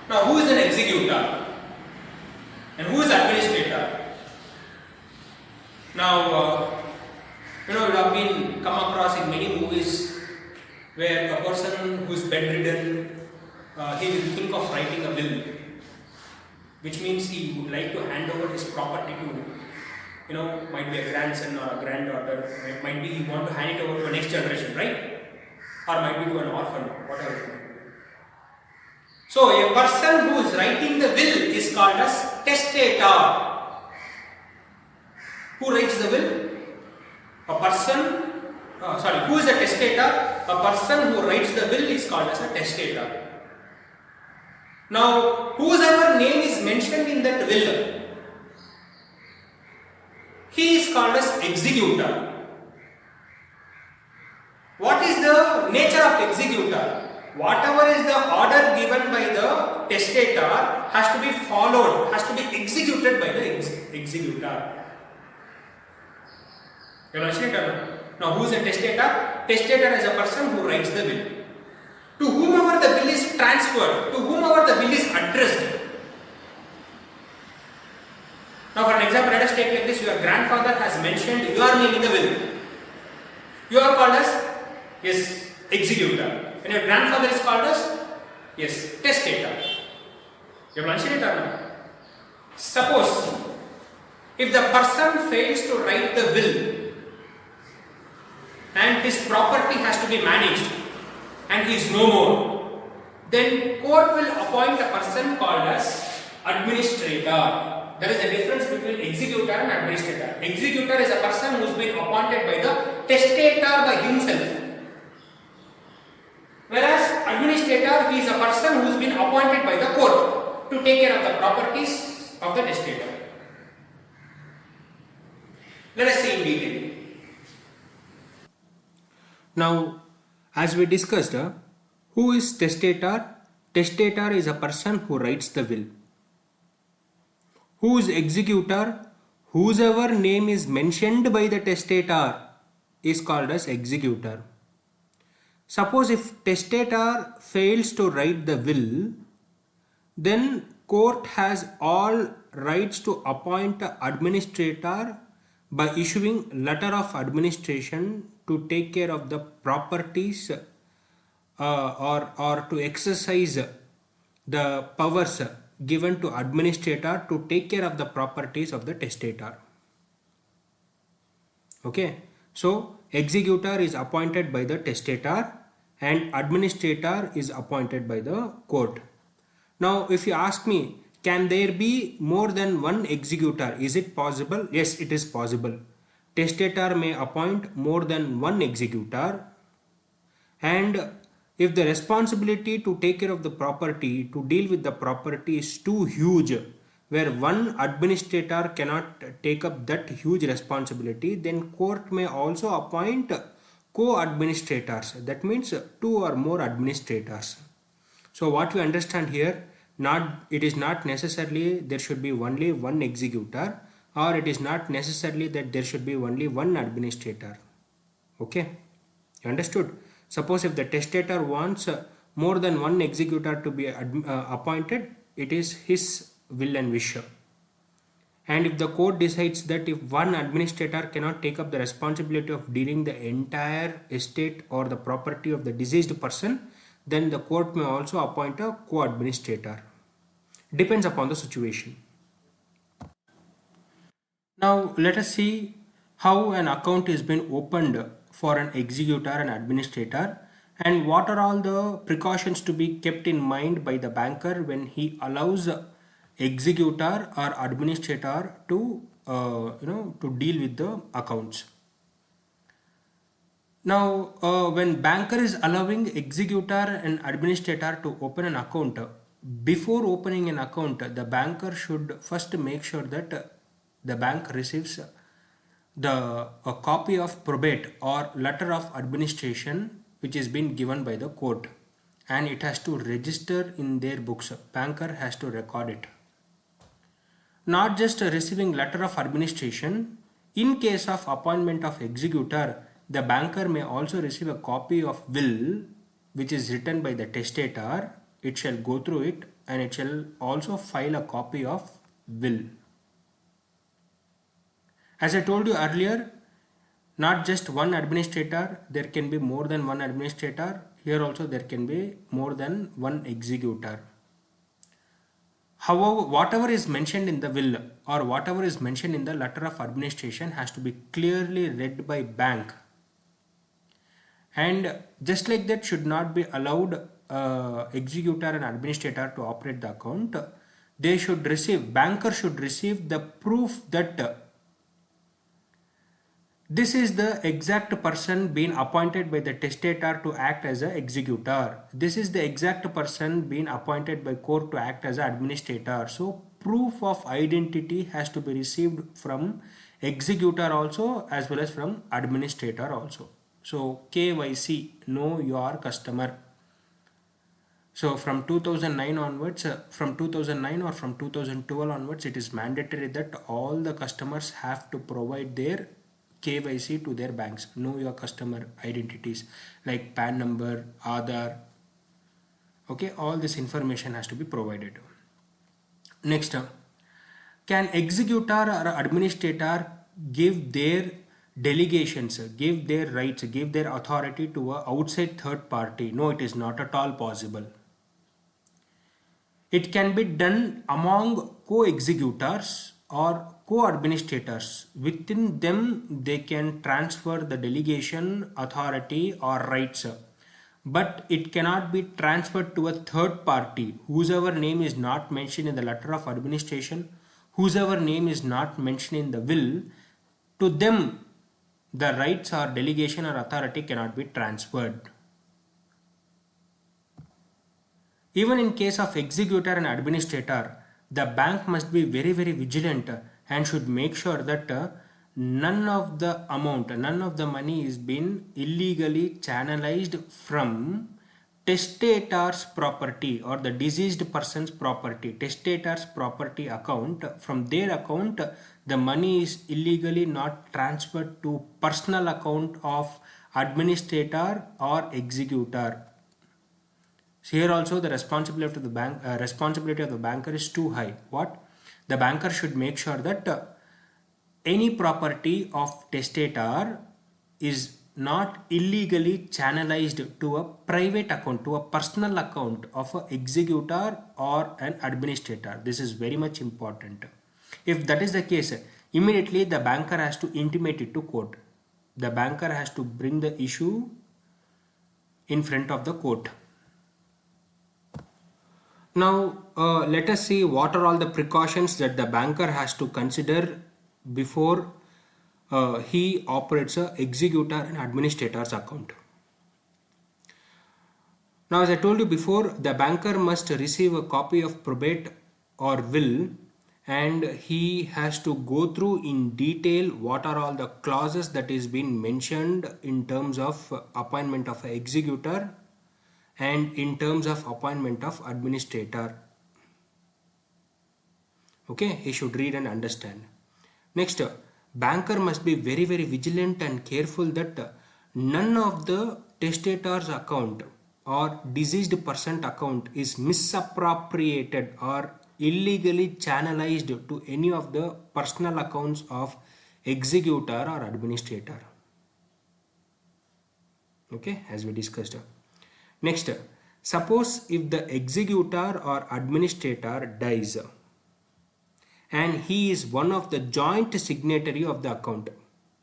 Now, who is an executor and who is administrator? Now, you have been come across in many movies where a person who is bedridden, he will think of writing a will, which means he would like to hand over his property to, might be a grandson or a granddaughter, might be he want to hand it over to the next generation, right? Or might be to an orphan, whatever it might be. So a person who is writing the will is called as testator. Who writes the will? Who is a testator? A person who writes the will is called as a testator. Now, whosoever name is mentioned in that will, he is called as executor. What is the nature of executor? Whatever is the order given by the testator has to be followed, has to be executed by the executor. You understand it or not? Now, who is a testator? Testator is a person who writes the will. To whomever the will is transferred, to whomever the will is addressed. Now, for an example, let us take like this: your grandfather has mentioned your name in the will. You are called as, yes, executor. And your grandfather is called as, yes, testator. You have mentioned it or not? Suppose if the person fails to write the will and his property has to be managed and he is no more, then court will appoint a person called as administrator. There is a difference between executor and administrator. Executor is a person who has been appointed by the testator by himself. Whereas administrator, he is a person who has been appointed by the court to take care of the properties of the testator. Let us see in detail. Now, as we discussed, who is testator? Testator is a person who writes the will. Who is executor? Whosoever name is mentioned by the testator is called as executor. Suppose if testator fails to write the will, then court has all rights to appoint an administrator by issuing letter of administration to take care of the properties or to exercise the powers given to administrator to take care of the properties of the testator. Okay, so executor is appointed by the testator and administrator is appointed by the court. Now if you ask me, can there be more than one executor? Is it possible? Yes, it is possible. Testator may appoint more than one executor, and if the responsibility to take care of the property, to deal with the property is too huge, where one administrator cannot take up that huge responsibility, then court may also appoint co-administrators. That means two or more administrators. So what we understand here, it is not necessarily there should be only one executor, or it is not necessarily that there should be only one administrator. Okay, you understood? Suppose if the testator wants more than one executor to be appointed, it is his will and wish. And if the court decides that if one administrator cannot take up the responsibility of dealing the entire estate or the property of the deceased person, then the court may also appoint a co-administrator. Depends upon the situation. Now let us see how an account is being opened for an executor and administrator, and what are all the precautions to be kept in mind by the banker when he allows executor or administrator to to deal with the accounts. Now when banker is allowing executor and administrator to open an account, before opening an account the banker should first make sure that the bank receives a copy of probate or letter of administration which is been given by the court, and it has to register in their books. Banker has to record it. Not just receiving letter of administration, in case of appointment of executor, the banker may also receive a copy of will which is written by the testator. It shall go through it and it shall also file a copy of will. As I told you earlier, not just one administrator, there can be more than one administrator. Here also there can be more than one executor. However, whatever is mentioned in the will or whatever is mentioned in the letter of administration has to be clearly read by bank. And just like that should not be allowed executor and administrator to operate the account. They should receive, banker should receive the proof that this is the exact person being appointed by the testator to act as an executor. This is the exact person being appointed by court to act as an administrator. So proof of identity has to be received from executor also as well as from administrator also. So KYC, know your customer. So from 2009 onwards, from 2009 or from 2012 onwards, it is mandatory that all the customers have to provide their KYC to their banks. Know your customer identities like PAN number, Aadhaar. Okay, all this information has to be provided. Next, can executor or administrator give their delegations, give their rights, give their authority to a outside third party. No, it is not at all possible. It can be done among co-executors or co-administrators. Within them, they can transfer the delegation, authority or rights. But it cannot be transferred to a third party, whosever name is not mentioned in the letter of administration, whosever name is not mentioned in the will. To them, the rights or delegation or authority cannot be transferred. Even in case of executor and administrator, the bank must be very vigilant and should make sure that none of the money is been illegally channelized from testator's property or the deceased person's property, testator's property account. From their account, the money is illegally not transferred to personal account of administrator or executor. So here also the responsibility of the banker is too high. What? The banker should make sure that any property of testator is not illegally channelized to a private account, to a personal account of an executor or an administrator. This is very much important. If that is the case, immediately the banker has to intimate it to court. The banker has to bring the issue in front of the court. Now let us see what are all the precautions that the banker has to consider before he operates a executor and administrator's account. Now, as I told you before, the banker must receive a copy of probate or will, and he has to go through in detail what are all the clauses that is been mentioned in terms of appointment of an executor and in terms of appointment of administrator. Okay, he should read and understand. Next, banker must be very vigilant and careful that none of the testator's account or deceased person account is misappropriated or illegally channelized to any of the personal accounts of executor or administrator. Okay, as we discussed. Next, suppose if the executor or administrator dies and he is one of the joint signatory of the account.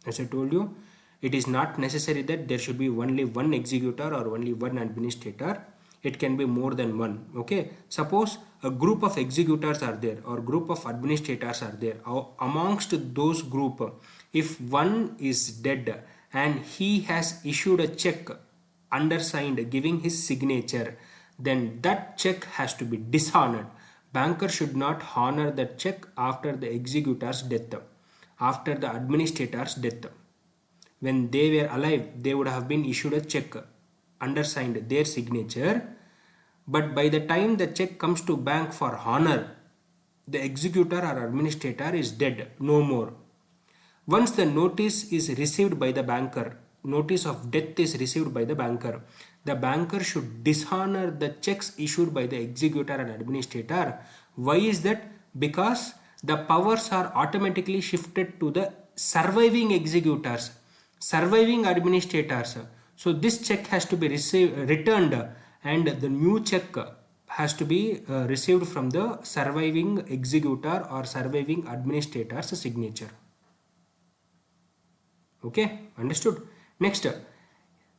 As I told you, it is not necessary that there should be only one executor or only one administrator. It can be more than one. Okay, suppose a group of executors are there or group of administrators are there. Amongst those group, if one is dead and he has issued a check undersigned giving his signature, then that check has to be dishonored. Banker should not honor that check after the executor's death, after the administrator's death. When they were alive, they would have been issued a check undersigned their signature, but by the time the check comes to bank for honor, the executor or administrator is dead, no more. Once the notice is received by the banker, notice of death is received by the banker should dishonor the checks issued by the executor and administrator. Why is that? Because the powers are automatically shifted to the surviving executors, surviving administrators. So this check has to be returned, and the new check has to be received from the surviving executor or surviving administrator's signature. Okay, understood? Next,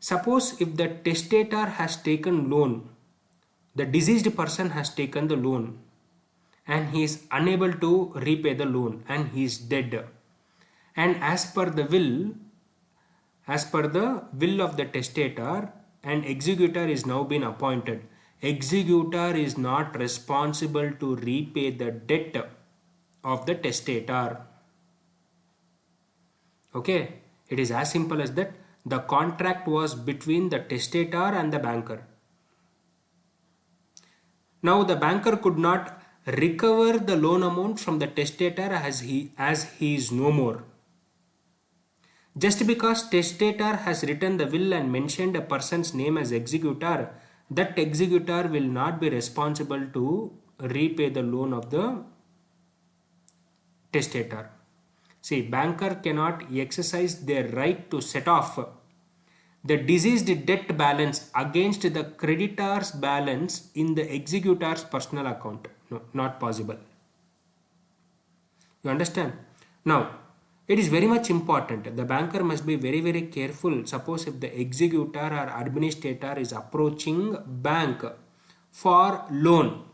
suppose if the testator has taken loan, the deceased person has taken the loan and he is unable to repay the loan and he is dead, and as per the will of the testator, an executor is now been appointed. Executor is not responsible to repay the debt of the testator. Okay, it is as simple as that. The contract was between the testator and the banker. Now the banker could not recover the loan amount from the testator as he is no more. Just because testator has written the will and mentioned a person's name as executor, that executor will not be responsible to repay the loan of the testator. See, banker cannot exercise their right to set off the diseased debt balance against the creditor's balance in the executor's personal account. No, not possible. You understand? Now, it is very much important. The banker must be very, very careful. Suppose if the executor or administrator is approaching bank for loan,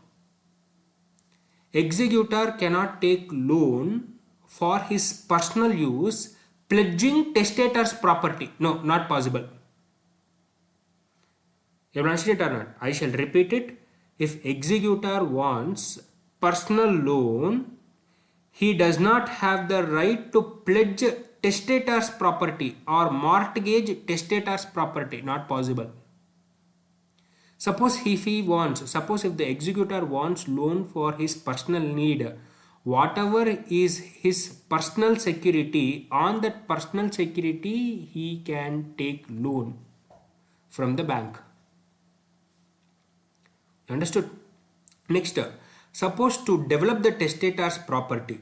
executor cannot take loan for his personal use, pledging testator's property. No, not possible. You have understood it or not? I shall repeat it. If executor wants personal loan, he does not have the right to pledge testator's property or mortgage testator's property. Not possible. Suppose if the executor wants loan for his personal need, whatever is his personal security, on that personal security he can take loan from the bank. Understood? Next, suppose to develop the testator's property.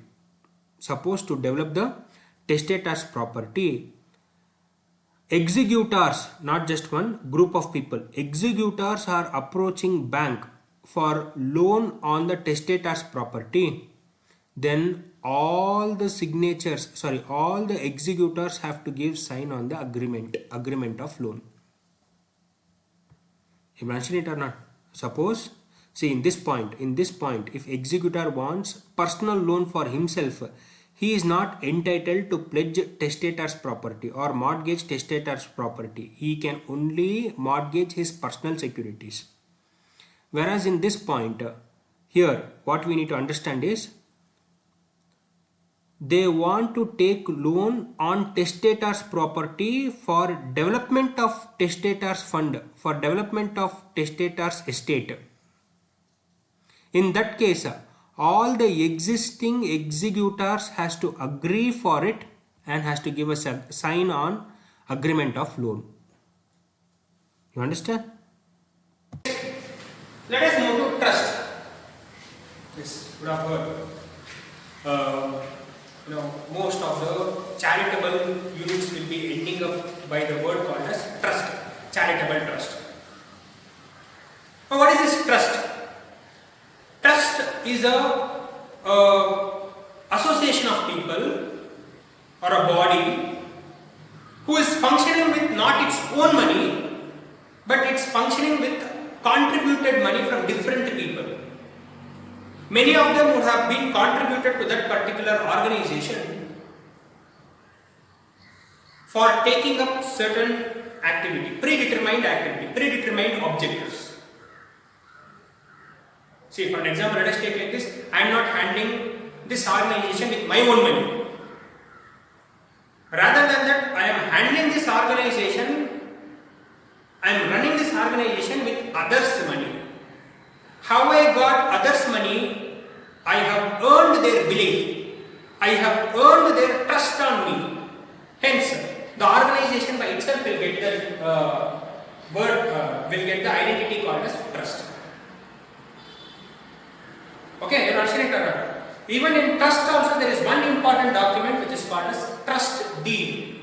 Executors, not just one group of people, executors are approaching bank for loan on the testator's property. Then all the executors have to give sign on the agreement of loan. Imagine it or not? Suppose, see in this point, if executor wants personal loan for himself, he is not entitled to pledge testator's property or mortgage testator's property. He can only mortgage his personal securities. Whereas in this point, here what we need to understand is, they want to take loan on testator's property for development of testator's fund, for development of testator's estate. In that case, all the existing executors has to agree for it and has to give a sign on agreement of loan. You understand? Let us move to trust. Yes, would have heard. Most of the charitable units will be ending up by the word called as trust, charitable trust. Now, what is this trust? Trust is a association of people or a body who is functioning with not its own money, but it's functioning with contributed money from different people. Many of them would have been contributed to that particular organization for taking up certain activity, predetermined objectives. See, for an example, let us take like this. I am not handling this organization with my own money. Rather than that, I am handling this organization, I am running this organization with others' money. How I got others' money? I have earned their belief. I have earned their trust on me. Hence, the organization by itself will get the identity called as trust. Okay, you understand it? Even in trust also there is one important document which is called as trust deed.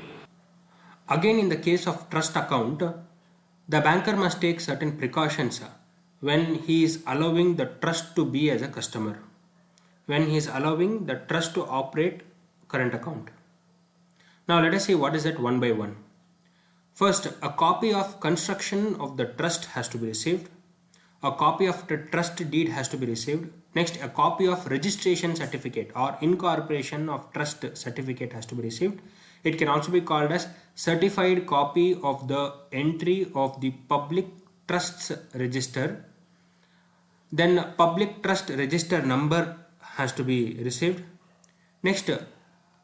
Again, in the case of trust account, the banker must take certain precautions when he is allowing the trust to be as a customer, when he is allowing the trust to operate current account. Now let us see what is that one by one. First, a copy of construction of the trust has to be received. A copy of the trust deed has to be received. Next, a copy of registration certificate or incorporation of trust certificate has to be received. It can also be called as certified copy of the entry of the public trusts register. Then public trust register number has to be received. Next,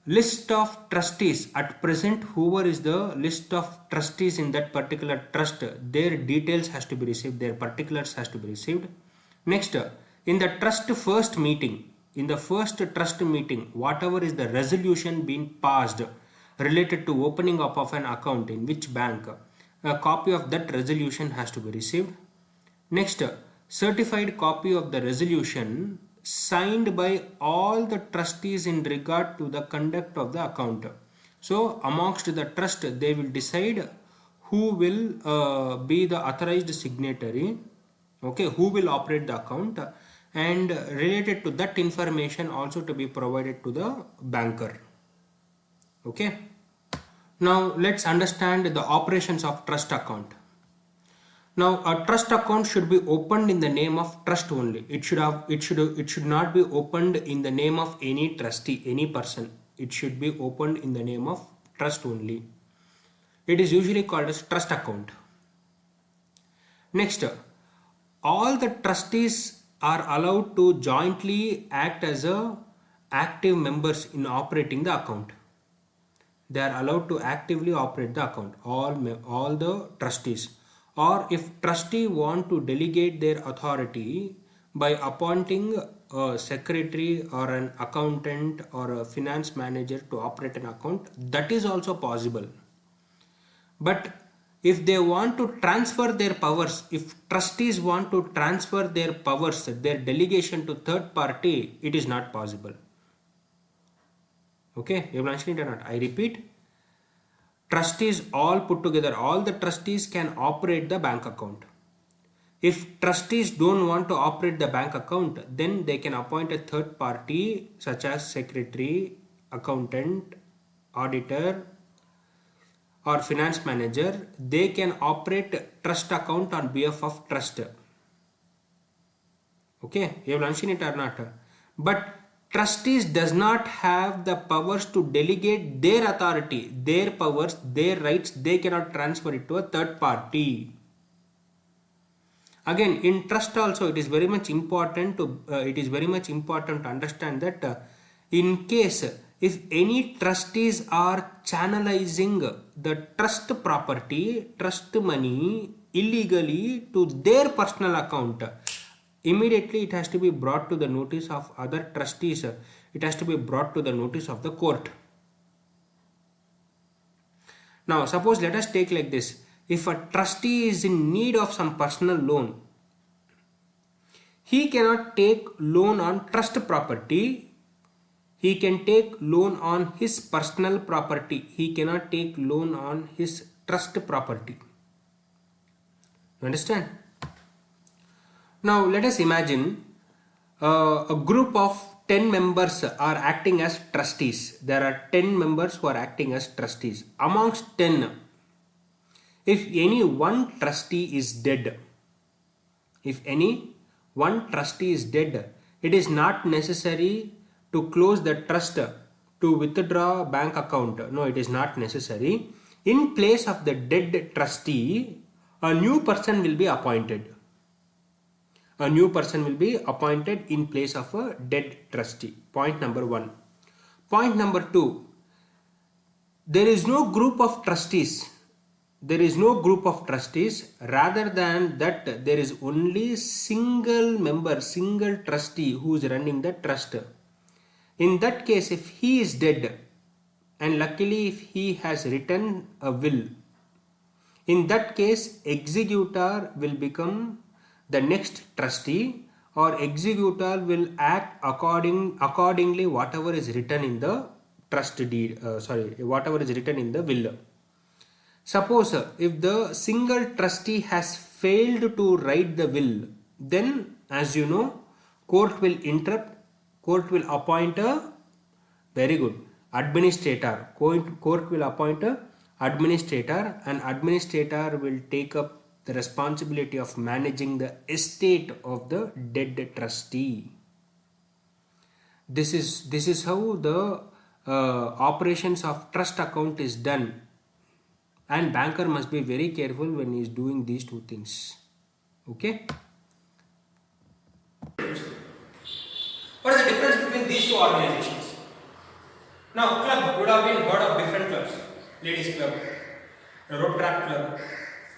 list of trustees. At present, whoever is the list of trustees in that particular trust, their details has to be received, their particulars has to be received. Next, in the trust first meeting, whatever is the resolution being passed related to opening up of an account in which bank, a copy of that resolution has to be received. Next, certified copy of the resolution signed by all the trustees in regard to the conduct of the account. So amongst the trust, they will decide who will be the authorized signatory, okay, who will operate the account, and related to that information also to be provided to the banker. Okay. Now let's understand the operations of trust account. Now a trust account should be opened in the name of trust only. It should not be opened in the name of any trustee, any person. It should be opened in the name of trust only. It is usually called as trust account. Next, all the trustees are allowed to jointly act as active members in operating the account. They are allowed to actively operate the account, all the trustees. Or if trustee want to delegate their authority by appointing a secretary or an accountant or a finance manager to operate an account, that is also possible. But if they want to transfer their powers, if trustees want to transfer their powers, their delegation to third party, it is not possible. Okay, you will understand it or not? I repeat, trustees all put together, all the trustees can operate the bank account. If trustees don't want to operate the bank account, then they can appoint a third party such as secretary, accountant, auditor, or finance manager. They can operate trust account on behalf of trust. Okay, you have understood it or not? But trustees does not have the powers to delegate their authority, their powers, their rights. They cannot transfer it to a third party. Again, in trust also, it is very much important to understand that in case if any trustees are channelizing the trust property, trust money illegally to their personal account, immediately it has to be brought to the notice of other trustees. It has to be brought to the notice of the court. Now suppose, let us take like this. If a trustee is in need of some personal loan, he cannot take loan on trust property. He can take loan on his personal property. He cannot take loan on his trust property. You understand? Now let us imagine a group of 10 members are acting as trustees. There are 10 members who are acting as trustees. Amongst 10, if any one trustee is dead, it is not necessary to close the trust to withdraw bank account. No, it is not necessary. In place of the dead trustee, a new person will be appointed. A new person will be appointed in place of a dead trustee. Point number 1. Point number 2. There is no group of trustees. Rather than that, there is only single member, single trustee who is running the trust. In that case, if he is dead, and luckily if he has written a will, in that case executor will become the next trustee, or executor will act accordingly whatever is written in the trust deed, whatever is written in the will. Suppose if the single trustee has failed to write the will, then as you know, court will interrupt, court will appoint a administrator. Court will appoint a administrator, and administrator will take up the responsibility of managing the estate of the dead trustee. This is how the operations of trust account is done, and banker must be very careful when he is doing these two things. Okay. What is the difference between these two organizations? Now, club, you would have been heard of different clubs. Ladies club, road track club,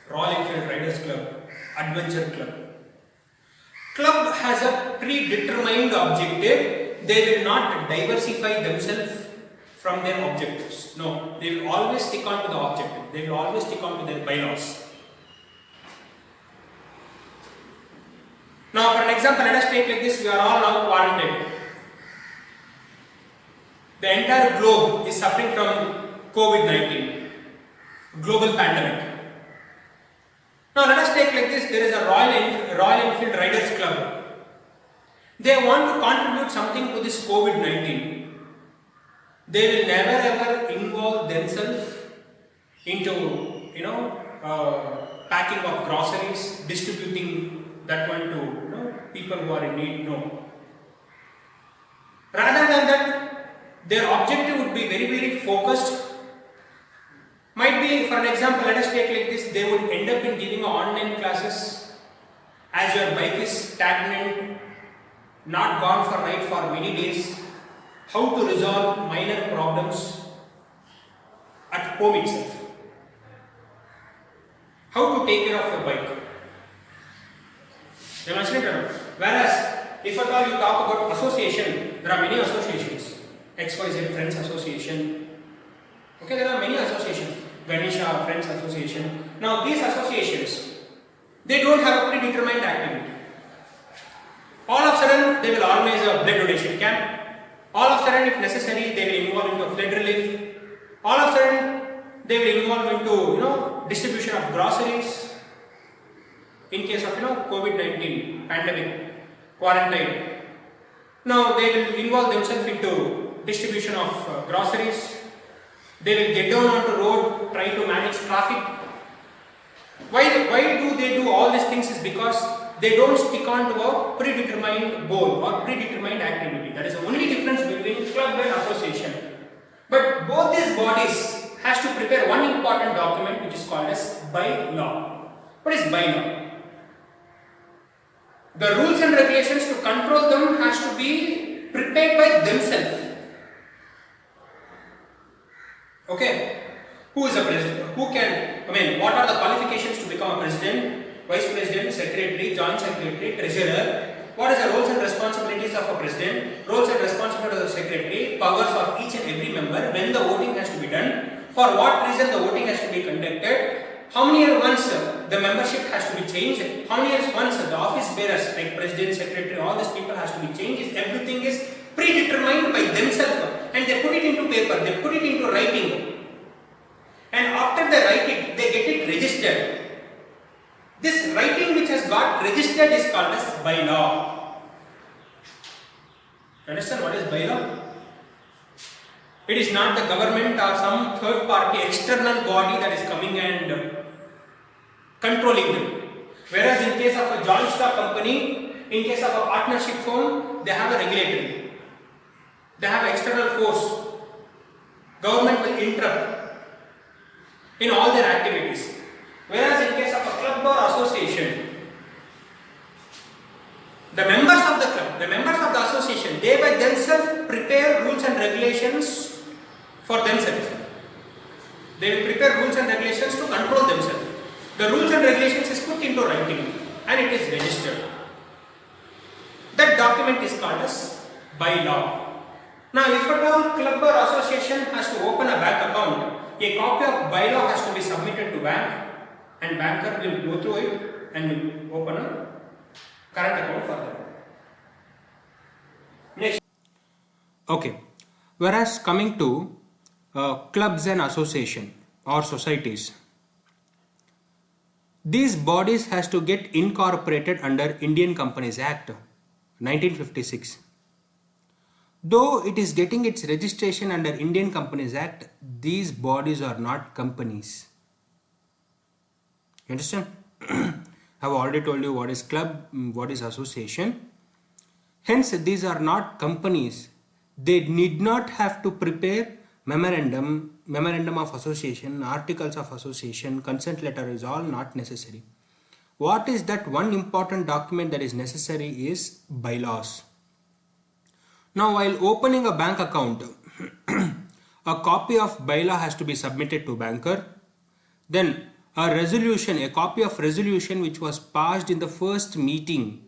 Royal Enfield Riders Club, Adventure Club. Club has a predetermined objective. They will not diversify themselves from their objectives. No, they will always stick on to the objective. They will always stick on to their bylaws. Now, for an example, let us take like this, we are all now quarantined. The entire globe is suffering from COVID-19, global pandemic. Now let us take like this, there is a Royal Enfield Riders Club. They want to contribute something to this COVID-19. They will never ever involve themselves into, packing of groceries, distributing that one to, people who are in need. No. Rather than that, their objective would be very, very focused. Might be, for an example, let us take like this, they would end up in giving online classes as your bike is stagnant, not gone for ride for many days, how to resolve minor problems at home itself, how to take care of your bike. You understand or not? Whereas, if at all you talk about association, there are many associations. XYZ Friends Association. Okay, there are many associations. Ganesha Friends Association. Now these associations, they don't have a predetermined activity. All of a sudden, they will organize a blood donation camp. All of a sudden, if necessary, they will involve into flood relief. All of a sudden, they will involve into distribution of groceries. In case of COVID-19 pandemic, quarantine. Now they will involve themselves into distribution of groceries. They will get down on the road, try to manage traffic. Why do they do all these things? Is because they don't stick on to a predetermined goal or predetermined activity. That is the only difference between club and association. But both these bodies has to prepare one important document which is called as bylaw. What is bylaw? The rules and regulations to control them has to be prepared by themselves. Okay, who is a president? What are the qualifications to become a president, vice president, secretary, joint secretary, treasurer? What is the roles and responsibilities of a president, roles and responsibilities of the secretary, powers of each and every member, when the voting has to be done, for what reason the voting has to be conducted, how many years once the membership has to be changed, how many years once the office bearers like president, secretary, all these people has to be changed. Everything is predetermined by themselves and they put it into paper, they put it into writing. And after they write it, they get it registered. This writing which has got registered is called as bylaw. Understand what is bylaw? It is not the government or some third party external body that is coming and controlling them. Whereas in case of a joint stock company, in case of a partnership firm, they have a regulatory. They have an external force. Government will interrupt in all their activities. Whereas in case of a club or association, the members of the club, the members of the association, they by themselves prepare rules and regulations for themselves. They will prepare rules and regulations to control themselves. The rules and regulations is put into writing and it is registered. That document is called as bylaw. Now, if at all club or association has to open a bank account, a copy of bylaw has to be submitted to bank and banker will go through it and will open a current account for them. Next. Okay. Whereas coming to clubs and association or societies, these bodies has to get incorporated under Indian Companies Act 1956. Though it is getting its registration under Indian Companies Act, these bodies are not companies. You understand? I have already told you what is club, what is association. Hence, these are not companies. They need not have to prepare memorandum of association, articles of association, consent letter is all not necessary. What is that one important document that is necessary is bylaws. Now, while opening a bank account, a copy of bylaw has to be submitted to banker. Then a copy of resolution which was passed in the first meeting,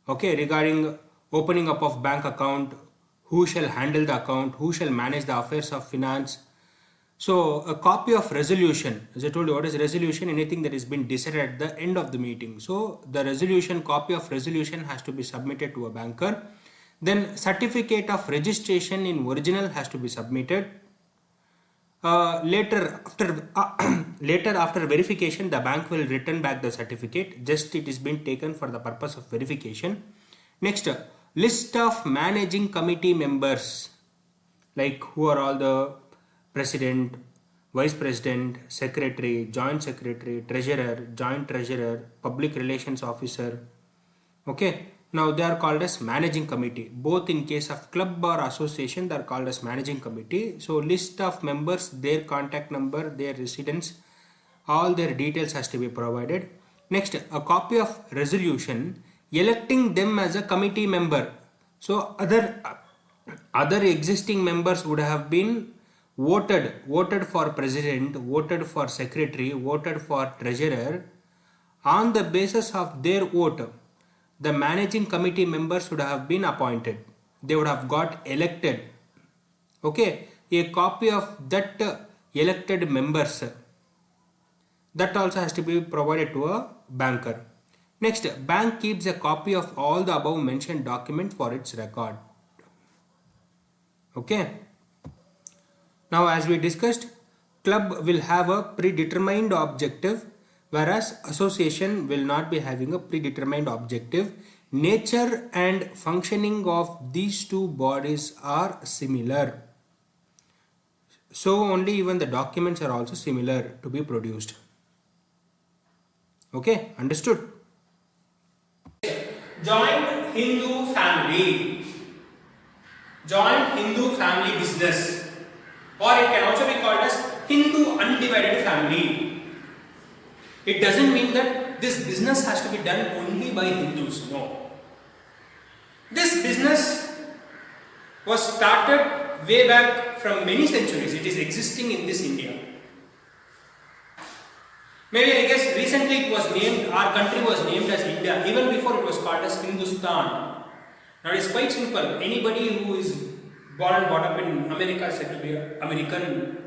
okay, regarding opening up of bank account, who shall handle the account, who shall manage the affairs of finance. So a copy of resolution, as I told you, what is resolution? Anything that has been decided at the end of the meeting. So the resolution, copy of resolution has to be submitted to a banker. Then certificate of registration in original has to be submitted. Later after verification, the bank will return back the certificate. Just it is been taken for the purpose of verification. Next, list of managing committee members, like who are all the president, vice president, secretary, joint secretary, treasurer, joint treasurer, public relations officer. Okay, now they are called as managing committee. Both in case of club or association, they are called as managing committee. So list of members, their contact number, their residence, all their details has to be provided. Next, a copy of resolution electing them as a committee member. So other existing members would have been voted for president, voted for secretary, voted for treasurer. On the basis of their vote, the managing committee members would have been appointed. They would have got elected. Okay, a copy of that elected members, that also has to be provided to a banker. Next, bank keeps a copy of all the above mentioned document for its record. Okay. Now, as we discussed, club will have a predetermined objective, whereas association will not be having a predetermined objective. Nature and functioning of these two bodies are similar. So only even the documents are also similar to be produced. Okay, understood? Joint Hindu family. Joint Hindu family business, or it can also be called as Hindu undivided family. It doesn't mean that this business has to be done only by Hindus. No. This business was started way back from many centuries. It is existing in this India. Maybe I guess recently it was named, our country was named as India. Even before it was called as Hindustan. Now it's quite simple. Anybody who is born and brought up in America is said to be American,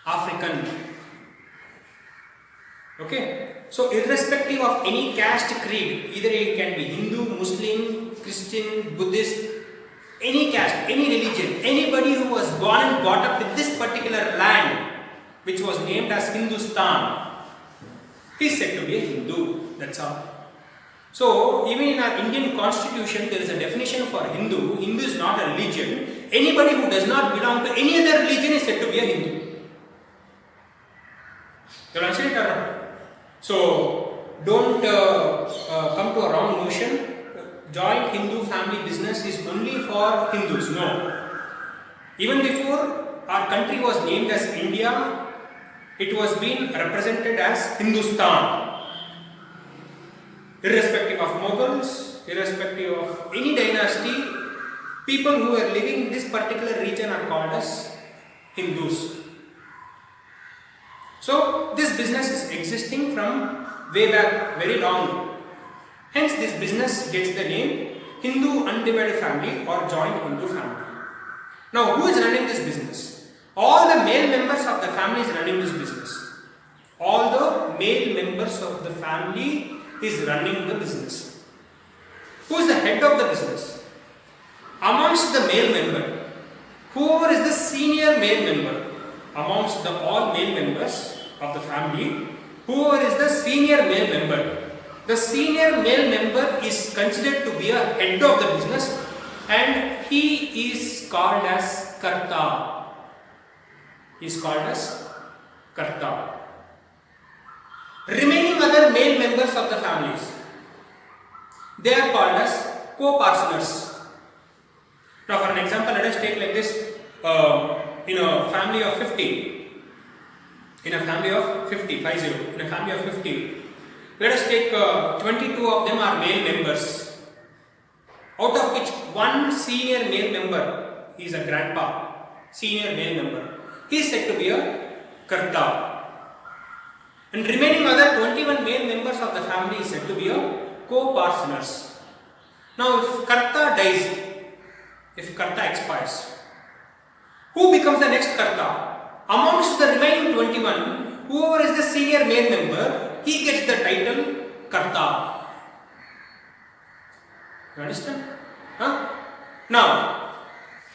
African. Okay. So irrespective of any caste creed, either it can be Hindu, Muslim, Christian, Buddhist, any caste, any religion, anybody who was born and brought up in this particular land, which was named as Hindustan, is said to be a Hindu. That's all. So, even in our Indian constitution, there is a definition for Hindu. Hindu is not a religion. Anybody who does not belong to any other religion is said to be a Hindu. You understand it or not? So, don't come to a wrong notion. Joint Hindu family business is only for Hindus. No. Even before our country was named as India, it was being represented as Hindustan. Irrespective of Mughals, irrespective of any dynasty, people who are living in this particular region are called as Hindus. So, this business is existing from way back, very long. Hence, this business gets the name Hindu undivided family or joint Hindu family. Now, who is running this business? All the male members of the family is running this business. All the male members of the family is running the business. Who is the head of the business? Amongst the male member, whoever is the senior male member, amongst the all male members of the family, whoever is the senior male member, the senior male member is considered to be a head of the business and he is called as Karta. He is called as Karta. Remaining other male members of the families, they are called as co-partners. Now for an example, let us take like this, in a family of 50, in a family of 50, let us take 22 of them are male members, out of which one senior male member, he is a grandpa, senior male member, he is said to be a Karta. And remaining other 21 male members of the family is said to be a co-partners. Now if Karta dies, if Karta expires, who becomes the next Karta? Amongst the remaining 21, whoever is the senior male member, he gets the title Karta. You understand? Huh? Now,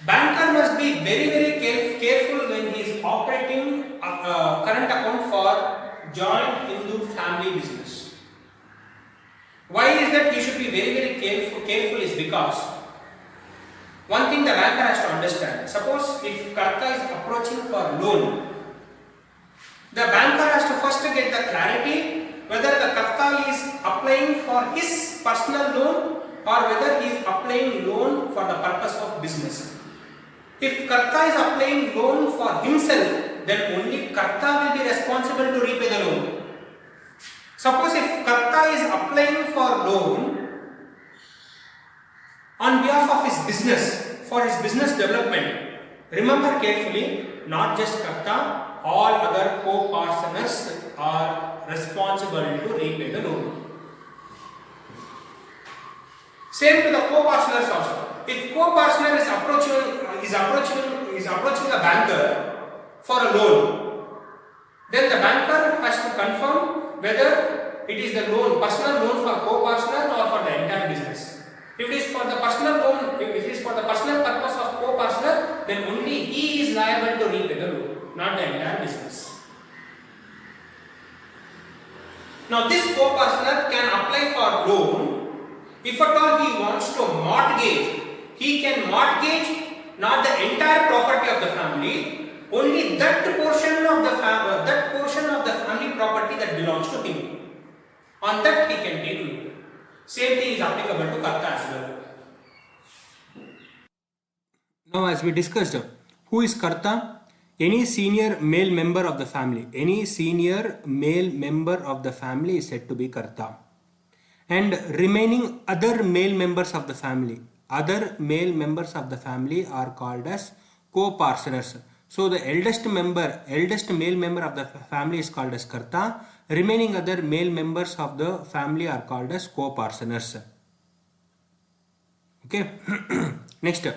banker must be very careful when he is operating a current account for joint Hindu family business. Why is that he should be very careful is because one thing the banker has to understand. Suppose if Karta is approaching for loan, the banker has to first get the clarity whether the Karta is applying for his personal loan or whether he is applying loan for the purpose of business. If Karta is applying loan for himself, then only Karta will be responsible to repay the loan. Suppose if Karta is applying for loan on behalf of his business, for his business development, remember carefully, not just Karta, all other co-partners are responsible to repay the loan. Same to the co-partners also. If co-partner is approaching a banker for a loan, then the banker has to confirm whether it is the loan, personal loan for co-partner or for the entire business. If it is for the personal loan, if it is for the personal purpose of co-partner, then only he is liable to repay the loan, not the entire business. Now this co-partner can apply for loan. If at all he wants to mortgage, he can mortgage not the entire property of the family, only that portion of the family property that belongs to him. On that he can take loan. Same thing is applicable to Karta as well. Now, as we discussed, who is Karta? Any senior male member of the family. Any senior male member of the family is said to be Karta. And remaining other male members of the family. Other male members of the family are called as co-partners. So the eldest male member of the family is called as Karta. Remaining other male members of the family are called as co-partners. Okay. Next.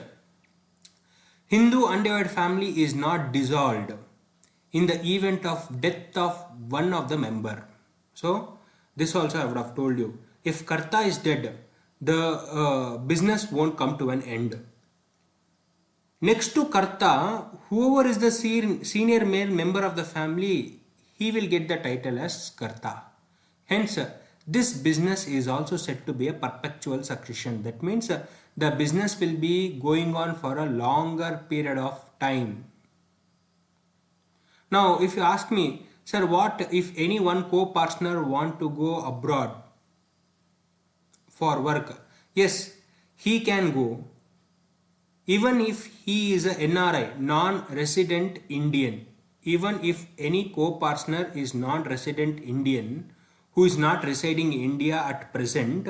Hindu undivided family is not dissolved in the event of death of one of the member. So this also I would have told you. If Karta is dead, the business won't come to an end. Next to Karta, whoever is the senior male member of the family, he will get the title as Karta. Hence, this business is also said to be a perpetual succession. That means the business will be going on for a longer period of time. Now, if you ask me, sir, what if any one co-partner want to go abroad for work? Yes, he can go. Even if he is a NRI, non-resident Indian, even if any co-partner is non-resident Indian, who is not residing in India at present,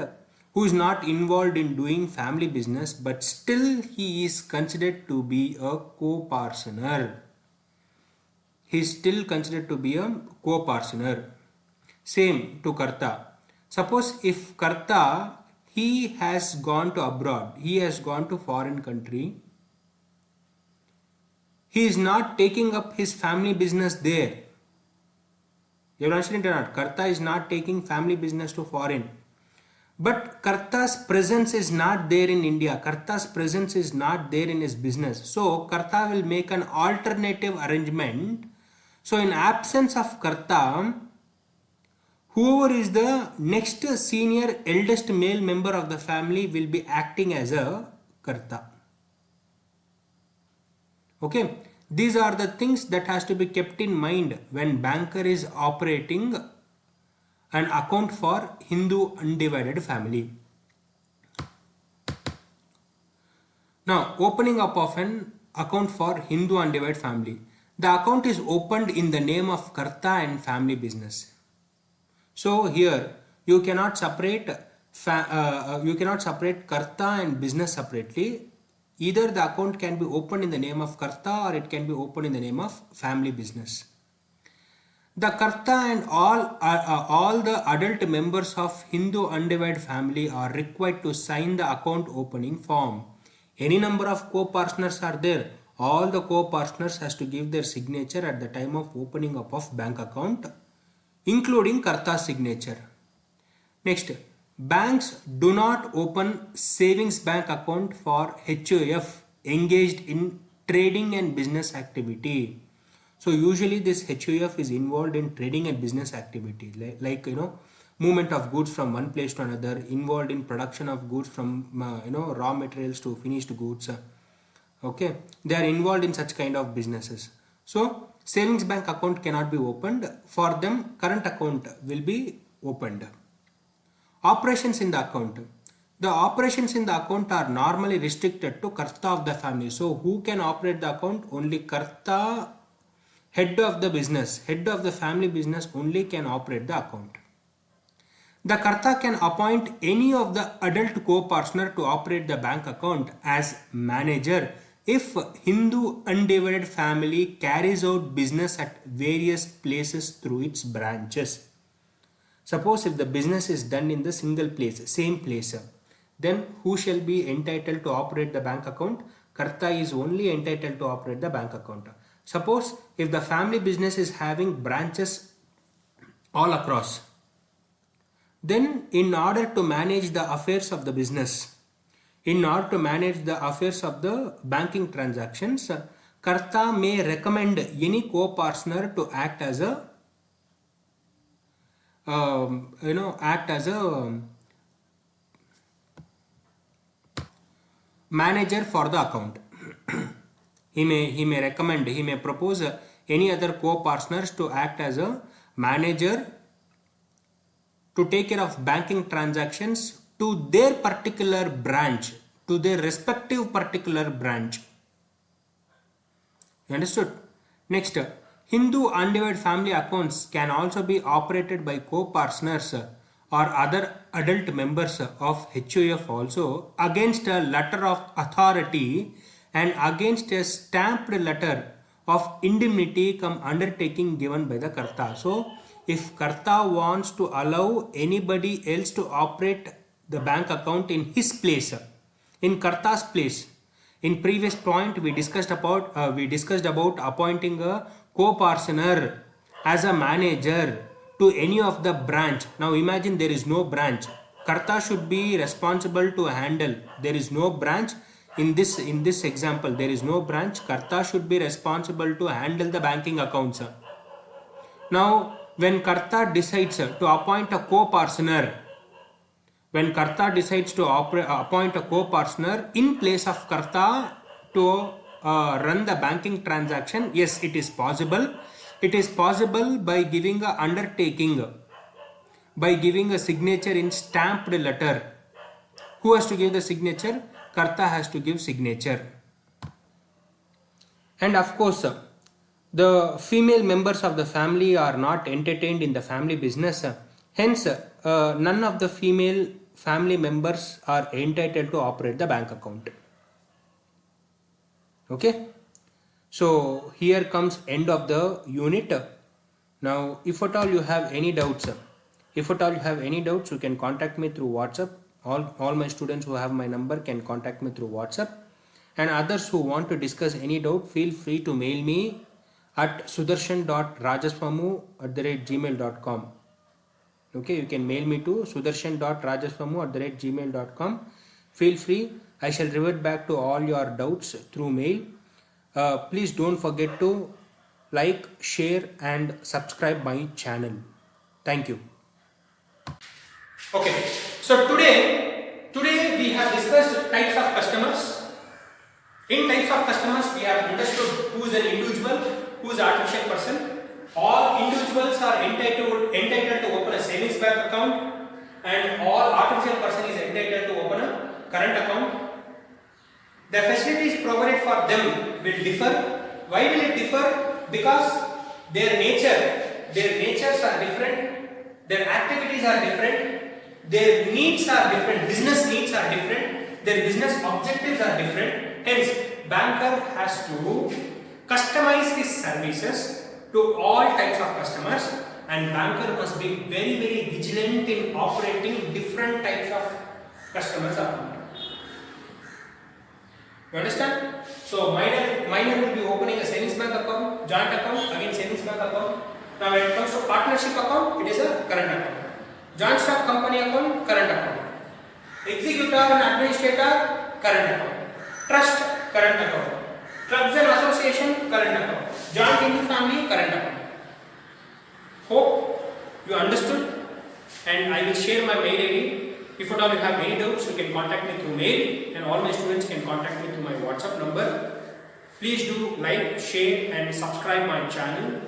who is not involved in doing family business, but still he is considered to be a co-partner. He is still considered to be a co-partner. Same to Karta. Suppose if Karta, he has gone to abroad, he has gone to foreign country, he is not taking up his family business there. You understand or not? Karta is not taking family business to foreign. But Karta's presence is not there in India. Karta's presence is not there in his business. So Karta will make an alternative arrangement. So in absence of Karta, whoever is the next senior eldest male member of the family will be acting as a Karta. Okay, these are the things that has to be kept in mind when banker is operating an account for Hindu undivided family. Now, opening up of an account for Hindu undivided family. The account is opened in the name of Karta and family business. So here you cannot separate Karta and business separately. Either the account can be opened in the name of Karta or it can be opened in the name of family business. The Karta and all the adult members of Hindu undivided family are required to sign the account opening form. Any number of co-partners are there. all the co-partners has to give their signature at the time of opening up of bank account, including Karta's signature. Next, banks do not open savings bank account for HUF engaged in trading and business activity. So usually this HUF is involved in trading and business activity, like movement of goods from one place to another, involved in production of goods from raw materials to finished goods. Okay, they are involved in such kind of businesses. So savings bank account cannot be opened. For them, current account will be opened. Operations in the account. The operations in the account are normally restricted to Karta of the family. So who can operate the account? Only Karta, head of the business, head of the family business only can operate the account. The Karta can appoint any of the adult co-partner to operate the bank account as manager if Hindu undivided family carries out business at various places through its branches. Suppose if the business is done in the single place, same place, then who shall be entitled to operate the bank account? Karta is only entitled to operate the bank account. Suppose if the family business is having branches all across, then in order to manage the affairs of the business, in order to manage the affairs of the banking transactions, Karta may recommend any co-partner to act as a manager for the account. he may recommend, he may propose any other co-partners to act as a manager to take care of banking transactions to their particular branch, to their respective particular branch. You understood? Next, Hindu undivided family accounts can also be operated by co-partners or other adult members of HUF also against a letter of authority and against a stamped letter of indemnity come undertaking given by the Karta. So if Karta wants to allow anybody else to operate the bank account in his place, in Karta's place, in previous point we discussed about appointing a co-partner as a manager to any of the branch. Now imagine there is no branch. Karta should be responsible to handle. There is no branch in this example. There is no branch. Karta should be responsible to handle the banking accounts. Now when Karta decides to appoint a co-partner, when Karta decides to appoint a co-partner in place of Karta to run the banking transaction, yes, it is possible. It is possible by giving a undertaking, by giving a signature in stamped letter. Who has to give the signature? Karta has to give signature. And of course, the female members of the family are not entertained in the family business. Hence, none of the female family members are entitled to operate the bank account. Okay. So here comes end of the unit. Now if at all you have any doubts, you can contact me through WhatsApp. All my students who have my number can contact me through WhatsApp, and others who want to discuss any doubt, feel free to mail me at sudarshan.rajaswamu@gmail.com. Okay, you can mail me to sudarshan.rajaswamu@gmail.com. Feel free. I shall revert back to all your doubts through mail. Please don't forget to like, share and subscribe my channel. Thank you. Okay, so today we have discussed types of customers. In types of customers we have understood who is an individual, who is an artificial person. All individuals are entitled to open a savings bank account, and all artificial person is entitled to open a current account. The facilities provided for them will differ. Why will it differ? Because their natures are different, their activities are different, their needs are different, business needs are different, their business objectives are different. Hence, banker has to customize his services to all types of customers, and banker must be very, very vigilant in operating different types of customers. You understand? So minor will be opening a savings bank account, joint account, again savings bank account. Now when it comes to partnership account, it is a current account. Joint stock company account, current account. Executor and administrator, current account. Trust, current account. Clubs and association, current account. Joint in the family, current account. Hope you understood, and I will share my mail ID. If at all you have any doubts, you can contact me through mail, and all my students can contact me through my WhatsApp number. Please do like, share and subscribe my channel.